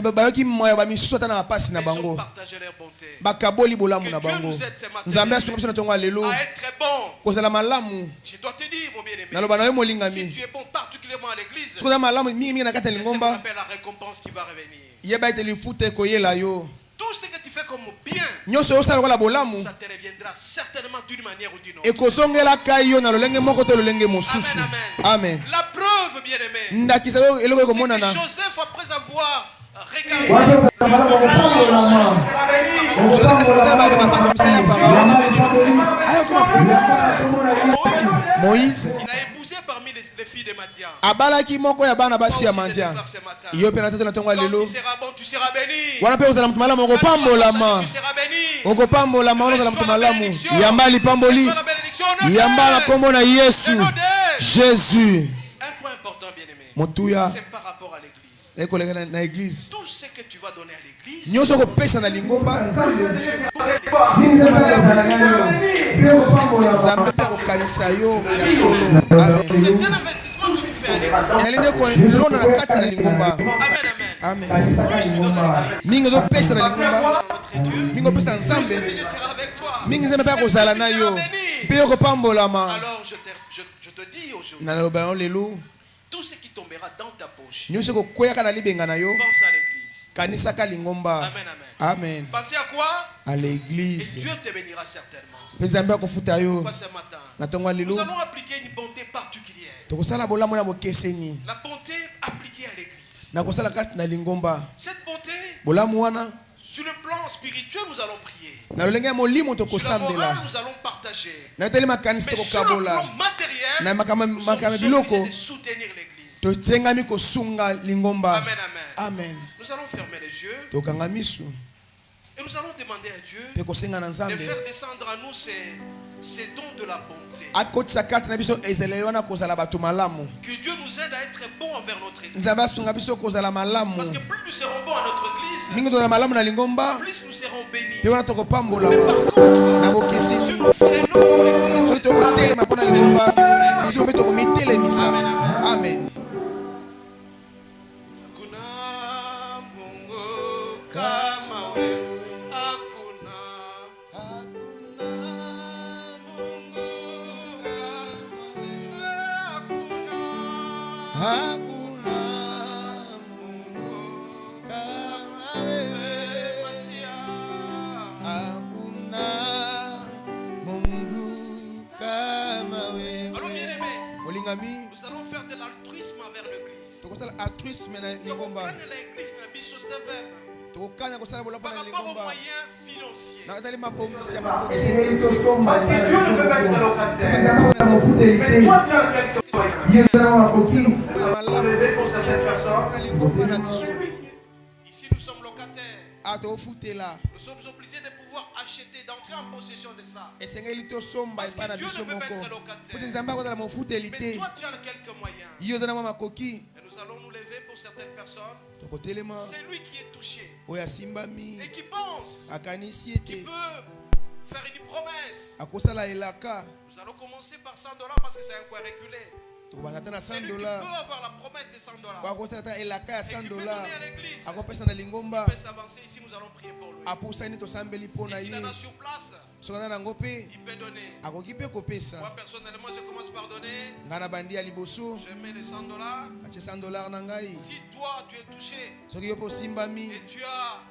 ont partagé leur bonté. Que Dieu nous aide ce matin à être bon. Je dois te dire, mon bien-aimé, si tu es bon particulièrement à l'église, c'est ce qu'on appelle la récompense qui va revenir. Tout ce que tu fais comme bien, ça te reviendra certainement d'une manière ou d'une autre. Amen, amen. La preuve, bien-aimé, c'est que Joseph, après avoir regardé Moïse, il a épousé parmi les filles de Madian. Quand tu seras bon, tu seras béni. Tu seras béni. Jésus. Un point important, bien-aimé, c'est par rapport à l'église. Tout ce que tu vas donner à l'église, c'est un investissement que tu fais à l'église. Amen, amen. Plus tu donnes à l'église, notre Dieu, le Seigneur sera avec toi. Tu seras béni. Alors je te dis aujourd'hui, tout ce qui tombera dans ta poche, pense à l'église. Amen, amen. Amen. Pensez à quoi? À l'église. Et Dieu te bénira certainement. Pourquoi Ce matin, nous allons appliquer une bonté particulière. La bonté appliquée à l'église. Cette bonté, sur le plan spirituel, nous allons prier. Sur le moral, nous allons partager. Mais sur le plan matériel, nous sommes obligés de soutenir l'église. Amen, amen. Nous allons fermer les yeux. Et nous allons demander à Dieu de faire descendre à nous ces dons de la bonté. Que Dieu nous aide à être bons envers notre église. Parce que plus nous serons bons à notre église, plus nous serons bénis. Mais par contre, si nous freinons pour l'église, Amen. nous allons faire de l'altruisme envers l'église. L'église n'a pas ce sévère. Par rapport aux moyens financiers. Parce que Dieu ne peut pas être locataire. Mais toi, tu respectes toi. Pour certaines personnes. Ici, nous sommes locataires. Nous sommes obligés de pouvoir acheter, d'entrer en possession de ça. Parce que Dieu ne peut pas être locataire. Mais toi, tu as quelques moyens. Et nous allons nous lever pour certaines personnes. C'est lui qui est touché. Et qui pense qu'il peut faire une promesse. Nous allons commencer par $100 parce que c'est un coin reculé. C'est lui qui peut avoir la promesse de $100. Et qui peut donner à l'église. Il peut s'avancer ici, nous allons prier pour lui. Et s'il en a sur place, il peut donner. Moi personnellement, je commence par donner. Je mets les $100. Si toi tu es touché et tu as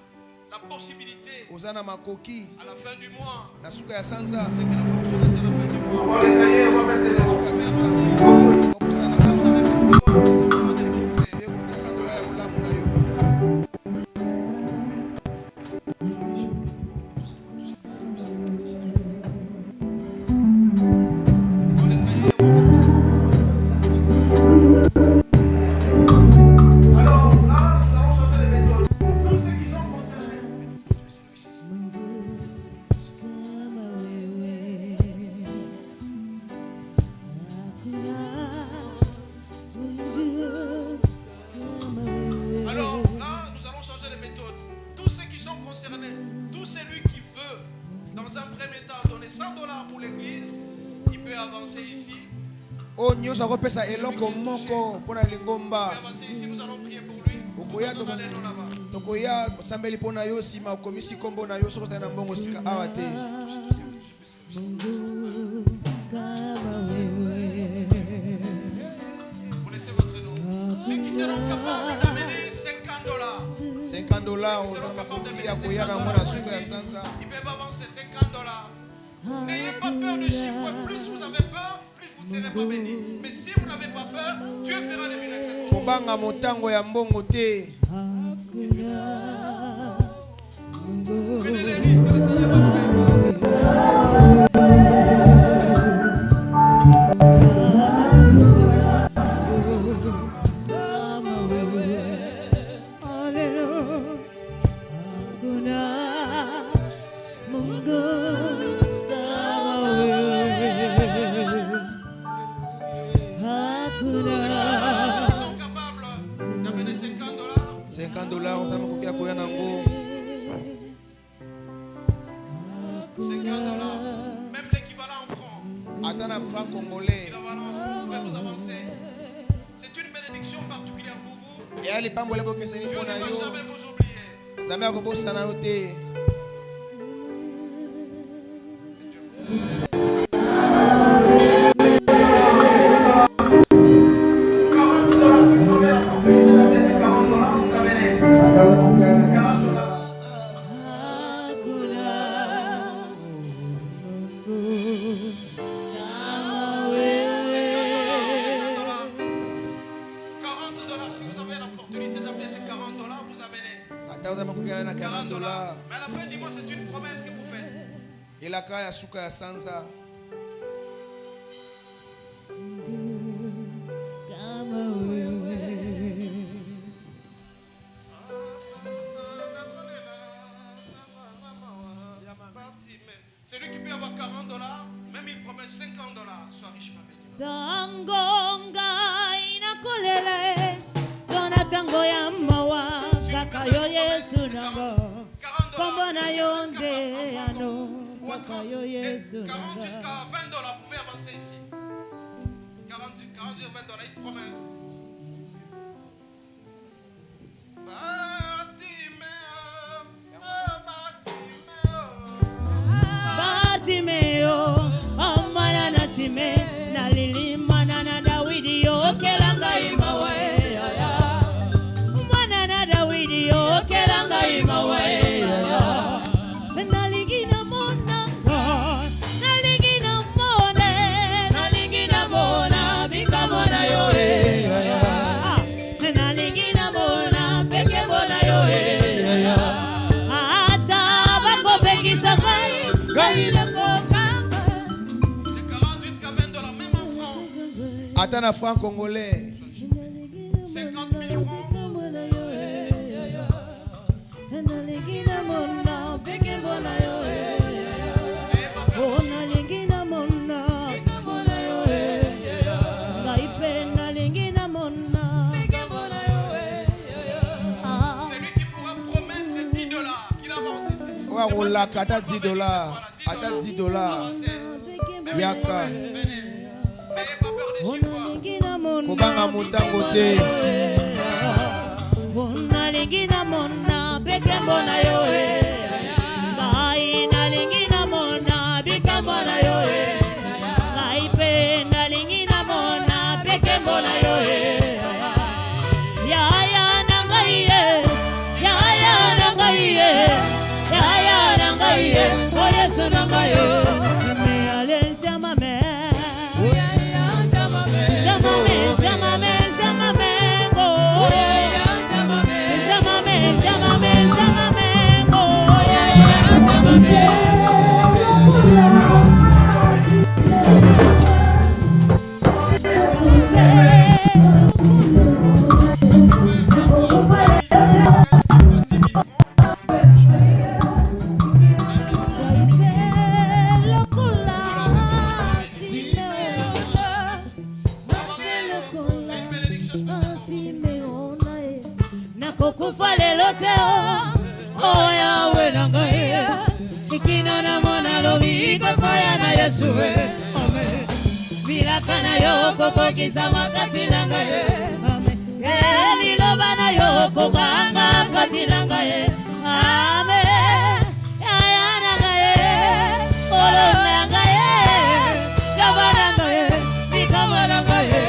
la possibilité Ozana makoki. à la fin du mois. Na suka ya sanza. C'est que la fonction c'est à la fin du mois. Pesa eloko moko pona lingomba. Ici nous allons prier pour lui. Tokoya sambeli pona yo sima okomisi kombo na yo soko na mbongo sika awa te. Vous laissez votre nom. Ceux qui seront capables d'amener $50. $50 aux amakoki ya koya na mona suka ya sanza. Ils peuvent avancer $50. N'ayez pas peur du chiffre. Plus vous avez peur, vous ne serez pas béni. Mais si vous n'avez pas peur, Dieu fera les miracles. Kobanga motango ya mbongo te. Prenez les risques, le Seigneur va vous bénir. Même l'équivalent en francs. Franc congolais. Vous pouvez vous avancer. C'est une bénédiction particulière pour vous. Et allez pas me lever que c'est Dieu ne va na yo. jamais vous oublier. Zambe akobosa na yo te. Mais à la fin du mois, c'est une promesse que vous faites. Et la kaya suka ya sanza. Celui qui peut avoir $40, même il promet $50, soit riche, ma béni. Tangonga inakolele dona tango ya mawa kakayo Yesu nango kombo na yonde ano kakayo Yesu 40 jusqu'à $20, vous pouvez avancer ici. 40 jusqu'à $20, il promet. Batimeo amana natime nalilima na Dawidi yokelanga imawe mwana na Dawidi yokelanga imawe naligina monanga naligina mona bikamona yo naligina mona peke bona yo ata bako pekisa gai De 40 jusqu'à $20, même en francs. Attends na franc congolais. 50 000 francs. C'est lui qui pourra promettre $10 qu'il avance ici. Rola ata $10. Ata $10. Yaka. N'ayez pas peur des chiffres. Kobanga motango te. Nalingina mona peke mbona yo ngai nalingina mona peke mbona yo ngai pe nalingina mona peke mbona yo ya ya nangai ye Nakokufa lelo te o yawe nangaye ikina na mona lobi kokoya na Yesu amen milaka na yo kokokisa makati nangaye amen liloba na yo kokanga kati nangaye amen ya nangaye olo nangaye yaba nangaye mikama nangaye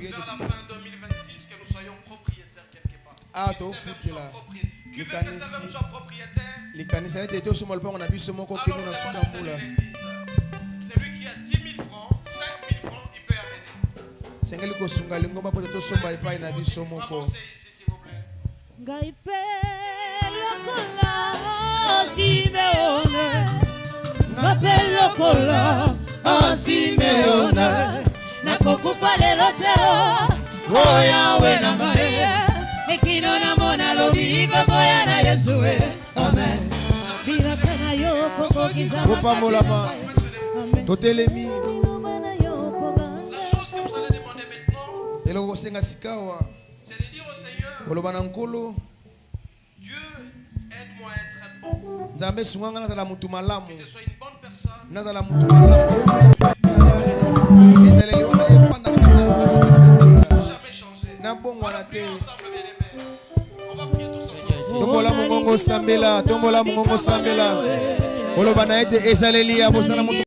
vers la fin 2026 que nous soyons propriétaires quelque part. Ah, qui veut que ça même soit propriétaire? Les canisiers étaient au sommet, on a vu ce mot qu'on a celui qui a 10 000 francs, 5 000 francs, il peut amener. C'est un peu de l'ingoma pour tout sommet, pas une avis sur mon corps. S'il vous plaît. Gaipe lokola Simeone Gape lokola Simeone Nakokufa lelo te o yawe nangaye ekino na mona lobi kokoya na Yesu amen bila kana yo kokokiza Popamolama Totelemi La chose que vous allez demander maintenant, c'est de dire au Seigneur, Dieu, aide-moi à être bon. Nzambe sunga na zala mutu malamu Que je sois une bonne personne. na zala mutu malamu Israeli wana yefanda kasa Jamais changé. na bongo na te Ensemble, bien-aimés. On va prier tous ensemble. tombola mongongo sambela oloba na ete ezaleli ya bosala mutu